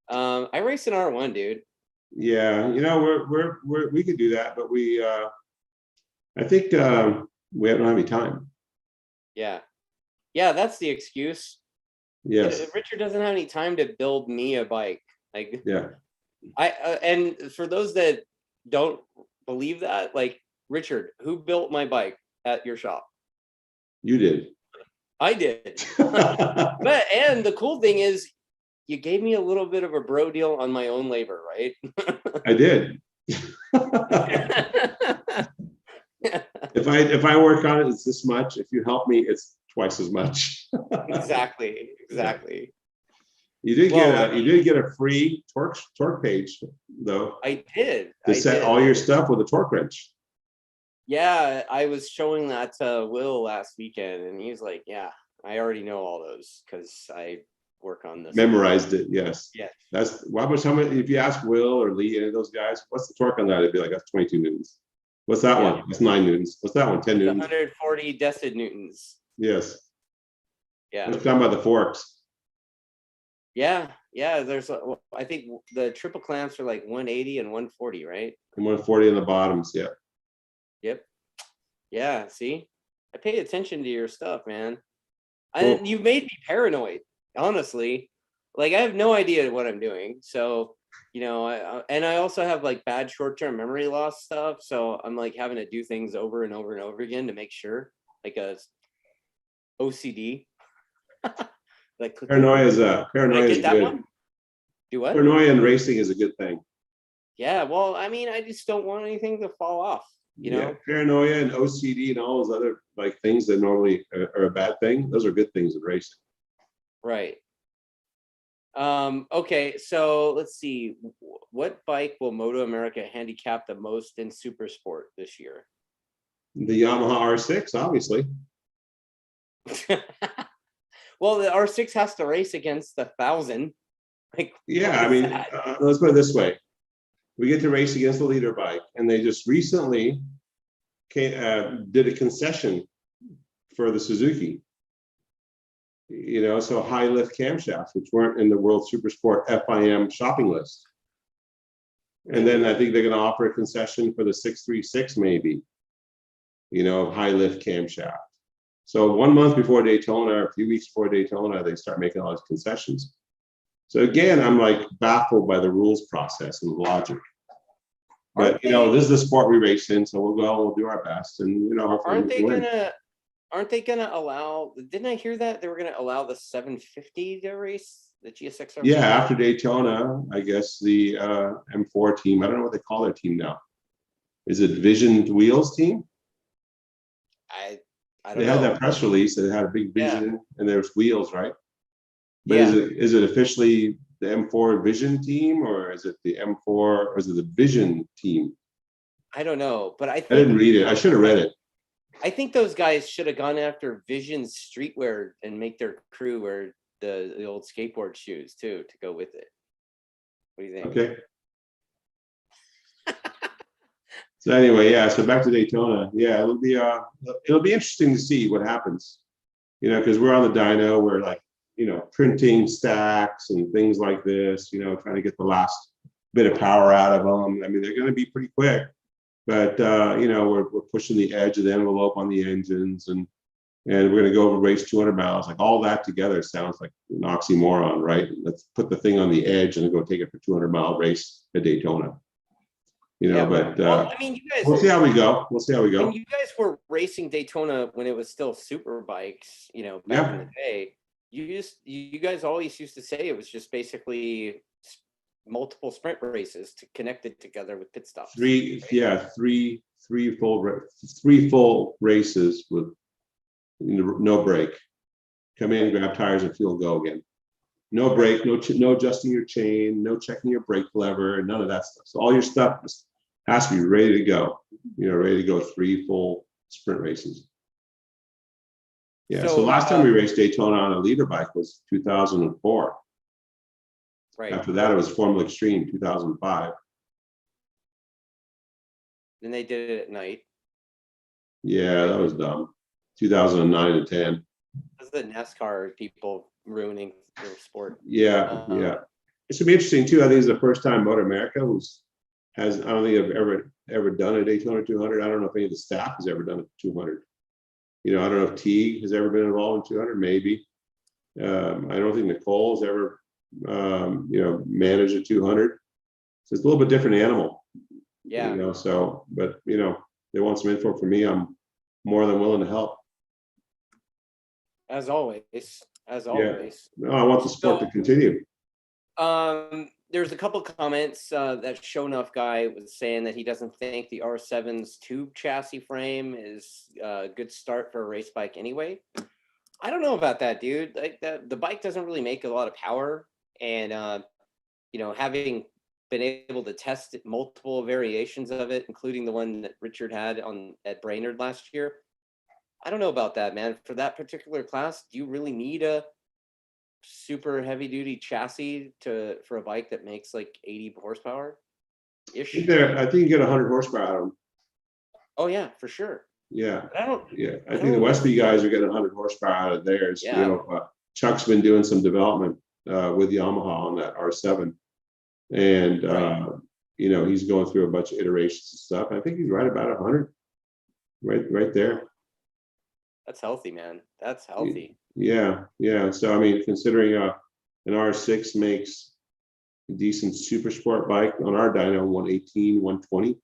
I race an R1, dude. Yeah, we could do that, but I think we don't have any time. Yeah, that's the excuse. Yes. Richard doesn't have any time to build me a bike. Like, yeah. And for those that don't believe that, like, Richard, who built my bike at your shop? You did. I did. But and the cool thing is, you gave me a little bit of a bro deal on my own labor, right? I did. If I work on it, it's this much. If you help me, it's twice as much. Exactly. You did get a free torque page though. I did. To set all your stuff with a torque wrench. Yeah, I was showing that to Will last weekend, and he's like, "Yeah, I already know all those because I work on this." Memorized it, yes. Yeah. That's how much. If you ask Will or Lee, any of those guys, what's the torque on that? It'd be like, that's 22 newtons. What's that one? That's 9 newtons. What's that one? 10 newtons. 140 dested newtons. Yes. Yeah. Let's talk about the forks. Yeah. There's, I think the triple clamps are like 180 and 140, right? And 140 on the bottoms. Yeah. Yep. Yeah. See, I pay attention to your stuff, man. Cool. And you made me paranoid, honestly. Like, I have no idea what I'm doing. So, I also have like bad short-term memory loss stuff. So I'm like having to do things over and over and over again to make sure, like a OCD. Like paranoia is good. One? Do what? Paranoia in racing is a good thing. Yeah, well, I mean, I just don't want anything to fall off. Yeah, paranoia and OCD and all those other like things that normally are a bad thing. Those are good things in racing. Right. Okay, so let's see. What bike will Moto America handicap the most in Super Sport this year? The Yamaha R6, obviously. Well, the R6 has to race against the 1000. Like, yeah, I mean, let's put it this way. We get to race against the leader bike, and they just recently did a concession for the Suzuki. So high lift camshafts, which weren't in the World Super Sport FIM shopping list. And then I think they're going to offer a concession for the 636, maybe, high lift camshaft. So 1 month before Daytona, or a few weeks before Daytona, they start making all these concessions. So again, I'm like baffled by the rules process and logic. But this is the sport we race in, so we'll go and we'll do our best. And aren't they gonna allow? Didn't I hear that they were gonna allow the 750 to race the GSX? Yeah, after Daytona, I guess the M4 team. I don't know what they call their team now. Is it Vision Wheels team? I don't they know. had that press release that had a big vision and there's wheels, right? But yeah. is it officially the M4 Vision team, or is it the M4, or is it the Vision team? I don't know, but I didn't read it. I should have read it. I think those guys should have gone after Vision streetwear and make their crew wear the old skateboard shoes too to go with it. What do you think? Okay. So anyway, yeah. So back to Daytona. Yeah, it'll be interesting to see what happens. Because we're on the dyno, we're like, printing stacks and things like this. Trying to get the last bit of power out of them. I mean, they're going to be pretty quick, but we're pushing the edge of the envelope on the engines, and we're going to go over race 200 miles. Like, all that together sounds like an oxymoron, right? Let's put the thing on the edge and go take it for 200-mile race at Daytona. you know, Yeah. but Well, I mean, you guys, we'll see how we go. We'll see how we when go. you guys were racing Daytona when it was still super bikes, you know, back in Yeah. the day, you guys always used to say it was just basically multiple sprint races to connect it together with pit stops. Three, right? yeah, three full races with no break. Come in, grab tires, and fuel, go again. No break, no adjusting your chain, no checking your brake lever, none of that stuff. So all your stuff has to be ready to go. You know, ready to go 3 full sprint races. Yeah. So last time we raced Daytona on a leader bike was 2004. Right. After that, it was Formula Extreme 2005. Then they did it at night. Yeah, that was dumb. 2009 and 10. That's the NASCAR people ruining their sport. Yeah, yeah. It's gonna be interesting too. I think it's the first time Motor America has. I don't think I've ever done a Daytona 200. I don't know if any of the staff has ever done a 200. You know, I don't know if Teague has ever been involved in 200. Maybe. I don't think Nicole has ever, you know, managed a 200. So it's a little bit different animal. Yeah. You know, so, but you know, they want some info from me. I'm more than willing to help. As always. As always. No, I want the sport to continue. There's a couple comments that Show Enough guy was saying that he doesn't think the R7's tube chassis frame is a good start for a race bike anyway. I don't know about that, dude. Like the bike doesn't really make a lot of power, and you know, having been able to test multiple variations of it, including the one that Richard had at Brainerd last year, I don't know about that, man. For that particular class, do you really need a super heavy duty chassis for a bike that makes like 80 horsepower ish? I think you get 100 horsepower out of them. Oh yeah, for sure. Yeah. But I don't. Yeah, I think the Westby guys are getting 100 horsepower out of theirs. Yeah. You know, Chuck's been doing some development with Yamaha on that R7, and Right. you know, he's going through a bunch of iterations and stuff. I think he's right about 100, right there. That's healthy, man. That's healthy. Yeah, yeah. So I mean, considering an R6 makes a decent super sport bike on our dyno, 118, 120,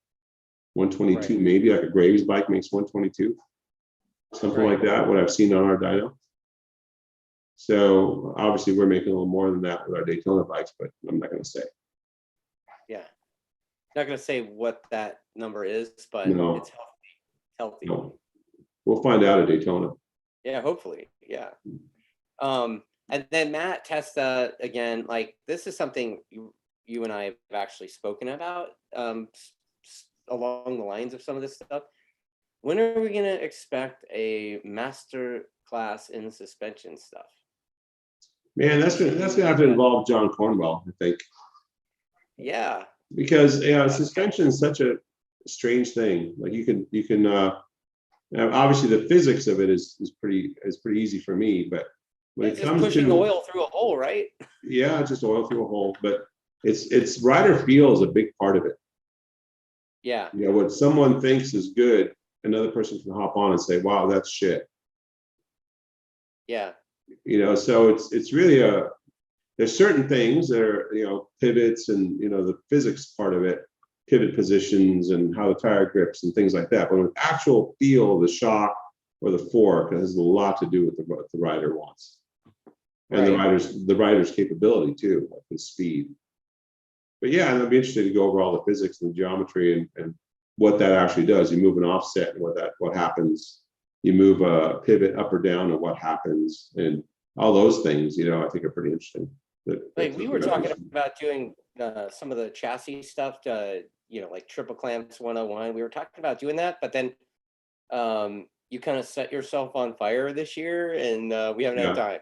122, Right. maybe like a Graves bike makes 122, something like that. What I've seen on our dyno. So obviously we're making a little more than that with our Daytona bikes, but I'm not going to say. Yeah. Not going to say what that number is, but No. it's healthy. No. We'll find out at Daytona. Yeah, hopefully. Yeah. And then Matt Testa, again, like this is something you and I have actually spoken about along the lines of some of this stuff. When are we going to expect a master class in suspension stuff? Man, that's gonna have to involve John Cornwell, I think. Yeah. Because suspension is such a strange thing. Like you can obviously the physics of it is pretty easy for me, but when it's it comes just pushing to oil through a hole, right? Yeah, just oil through a hole. But it's rider feel is a big part of it. Yeah. You know, what someone thinks is good, another person can hop on and say, wow, that's shit. Yeah. You know, so it's really there's certain things that are, you know, pivots and, you know, the physics part of it, pivot positions and how the tire grips and things like that. But with actual feel of the shock or the fork, it has a lot to do with what the rider wants. And the rider's capability too, like the speed. But yeah, and I'd be interested to go over all the physics and the geometry and what that actually does. You move an offset and what happens. You move a pivot up or down and what happens, and all those things, you know, I think are pretty interesting. Like we were talking about doing some of the chassis stuff to, you know, like triple clamps 101. We were talking about doing that, but then you kind of set yourself on fire this year, and we haven't had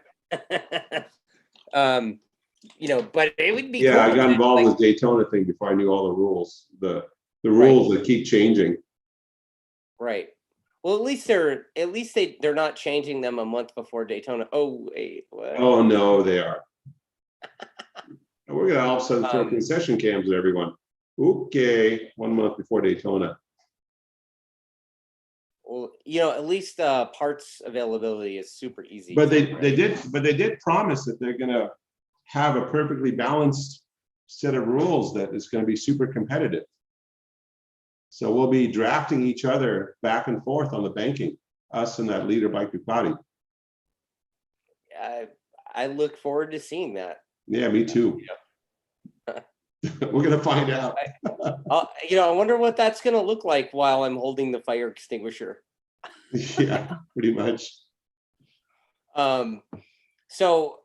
time. You know, but it would be cool. I got involved with the Daytona thing before I knew all the rules. The rules that keep changing. Right. Well, at least they're not changing them a month before Daytona. Oh wait, what? Oh no, they are. We're gonna all of a sudden throw concession cams at everyone. Okay, 1 month before Daytona. Well, you know, at least parts availability is super easy. But they did promise that they're gonna have a perfectly balanced set of rules that is going to be super competitive. So we'll be drafting each other back and forth on the banking, us and that leader bike Ducati. I look forward to seeing that. Yeah, me too. Yeah. We're gonna find out. I wonder what that's gonna look like while I'm holding the fire extinguisher. Yeah, pretty much. So,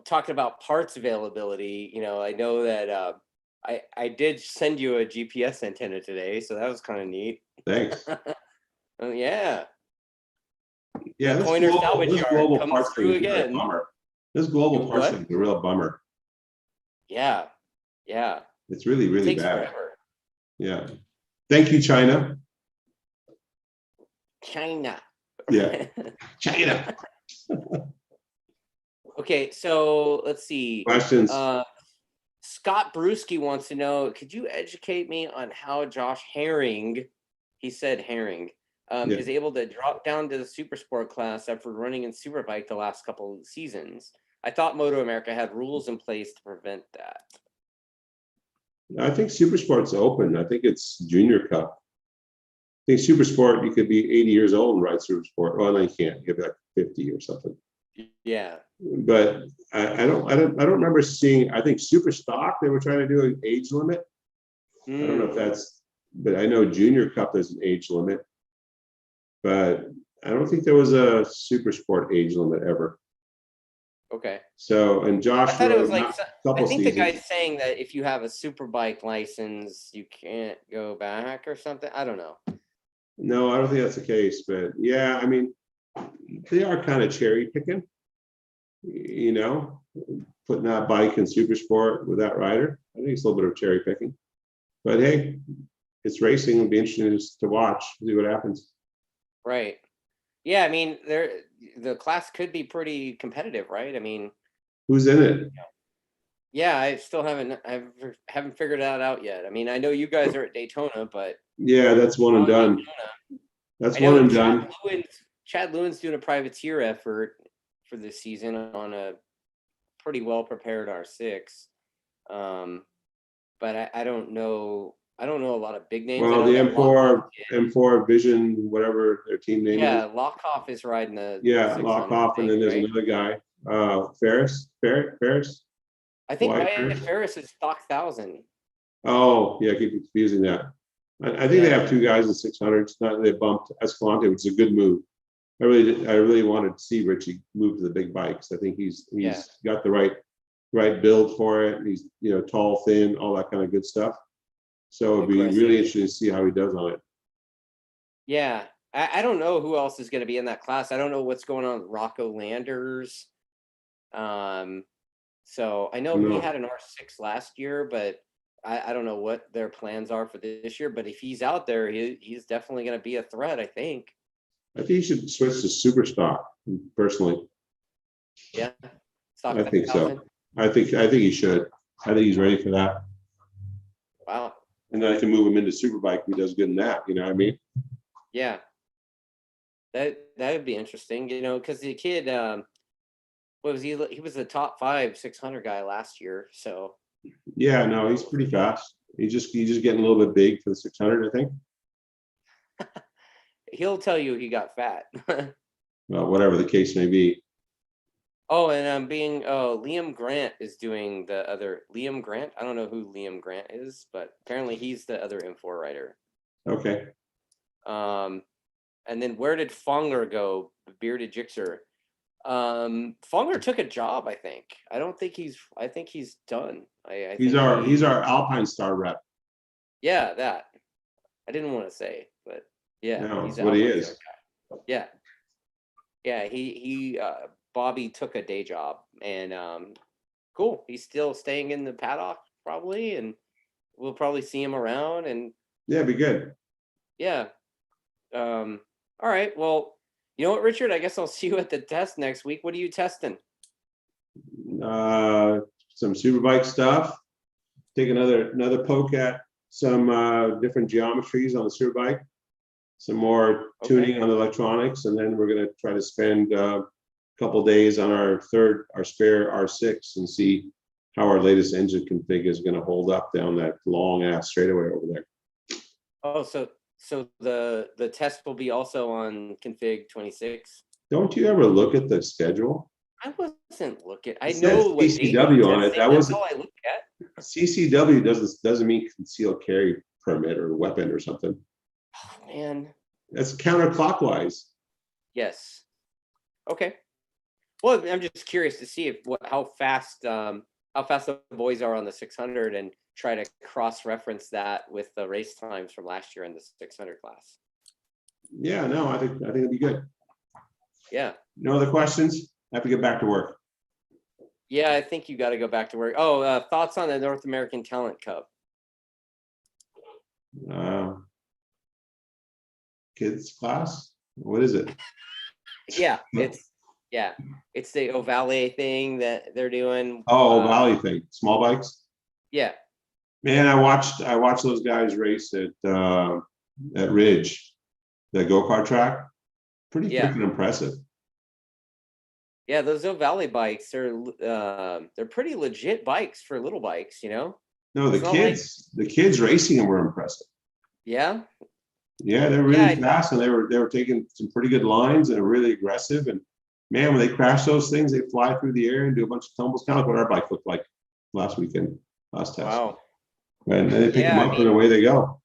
talking about parts availability, I know that I did send you a GPS antenna today, so that was kind of neat. Thanks. Oh yeah. Yeah, The this Pointer global, salvage this yard global comes parts thing through is a real again. bummer. This global Do parts what? thing is a real bummer. Yeah. It's really, It really takes bad. forever. Yeah. Thank you, China. China. Yeah. China. Okay, so let's see. Questions? Scott Brewski wants to know, could you educate me on how Josh Herring, he said Herring, Yeah. is able to drop down to the super sport class after running in Superbike the last couple of seasons? I thought Moto America had rules in place to prevent that. I think Supersport's open. I think it's Junior Cup. I think Supersport, you could be 80 years old and ride Supersport. Well, no, you can't. You could be like 50 or something. Yeah. But I don't remember seeing. I think Super Stock, they were trying to do an age limit. I don't know if that's, but I know Junior Cup there's an age limit. But I don't think there was a Super Sport age limit ever. Okay. So, and Josh I thought it was rode like, I think the guy's saying that if you have a Superbike license, you can't go back or something. I don't know. No, I don't think that's the case. But yeah, I mean, they are kind of cherry picking, putting that bike in Super Sport with that rider. I think it's a little bit of cherry picking. But hey, it's racing. It'll be interesting to watch, see what happens. Right. Yeah, I mean, the class could be pretty competitive, right? I mean, who's in it? Yeah, I still haven't figured that out yet. I mean, I know you guys are at Daytona, but yeah, that's one and done. Daytona, that's one and done. Chad Lewin's doing a privateer effort for this season on a pretty well prepared R6. But I don't know. I don't know a lot of big names. Well, the M4 Vision, whatever their team name is. Yeah, Lockoff is riding the. Yeah, Lockoff, and then there's another guy, Ferris. I think Ferris? Ferris is stock 1,000. Oh, yeah, I keep confusing that. I think they have two guys in 600s. Not they bumped Escalante, which is a good move. I really wanted to see Richie move to the big bikes. I think he's got the right build for it. He's tall, thin, all that kind of good stuff. So it'd be really interesting to see how he does on it. Yeah, I don't know who else is going to be in that class. I don't know what's going on with Rocco Landers. So I know he had an R6 last year, but I don't know what their plans are for this year. But if he's out there, he's definitely going to be a threat, I think. I think he should switch to super stock, personally. Yeah, I think so. I think he should. I think he's ready for that. Wow. And then I can move him into Superbike if he does good in that. You know what I mean? Yeah. That would be interesting, because the kid, what was he? He was the top 5 600 guy last year. So. Yeah, no, he's pretty fast. He's just getting a little bit big for the 600, I think. He'll tell you he got fat. Well, whatever the case may be. Oh, and Liam Grant is doing the other Liam Grant. I don't know who Liam Grant is, but apparently he's the other M4 rider. Okay. And then where did Fonger go? The bearded Gixxer. Fonger took a job, I think. I think he's done. He's our Alpine Star rep. Yeah, that. I didn't want to say, but yeah, no, he's what he is. Yeah. Yeah, he Bobby took a day job, and cool. He's still staying in the paddock probably, and we'll probably see him around, and yeah, be good. Yeah. All right. Well, you know what, Richard? I guess I'll see you at the test next week. What are you testing? Some Superbike stuff. Take another poke at some different geometries on the Superbike. Some more tuning on the electronics, and then we're going to try to spend a couple days on our spare R6 and see how our latest engine config is going to hold up down that long ass straightaway over there. Oh, so the test will be also on config 26. Don't you ever look at the schedule? I wasn't looking. I It know says what date CCW it's on it. testing. That That's was all I look at. CCW doesn't mean concealed carry permit or weapon or something. Oh, man. That's counterclockwise. Yes. Okay. Well, I'm just curious to see how fast the boys are on the 600 and try to cross-reference that with the race times from last year in the 600 class. Yeah, no, I think it'd be good. Yeah. No other questions? I have to get back to work. Yeah, I think you got to go back to work. Oh, thoughts on the North American Talent Cup? Kids class? What is it? Yeah, it's the Ovale thing that they're doing. Oh, Valley thing, small bikes. Yeah. Man, I watched those guys race at Ridge, the go-kart track. Pretty freaking impressive. Yeah, those Ovale bikes are they're pretty legit bikes for little bikes, you know. No, the kids racing them were impressive. Yeah. Yeah, they're really fast, and they were taking some pretty good lines and are really aggressive. And man, when they crash those things, they fly through the air and do a bunch of tumbles, kind of like what our bike looked like last test. Wow. And then they pick them up and away they go.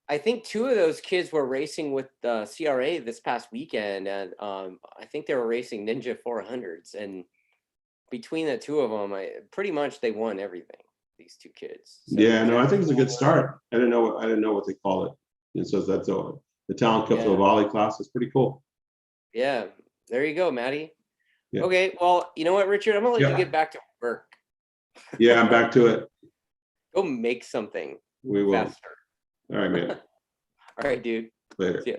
I think two of those kids were racing with the CRA this past weekend, and I think they were racing Ninja 400s. And between the two of them, pretty much they won everything. These two kids. So yeah, no, I think it's a good start. I didn't know what they call it. And so that's all. The Talent Cup, the volley class is pretty cool. Yeah, there you go, Maddie. Yeah. Okay, well, you know what, Richard? I'm gonna let you get back to work. Yeah, I'm back to it. Go make something. We will. Faster. All right, man. All right, dude. Later. See ya.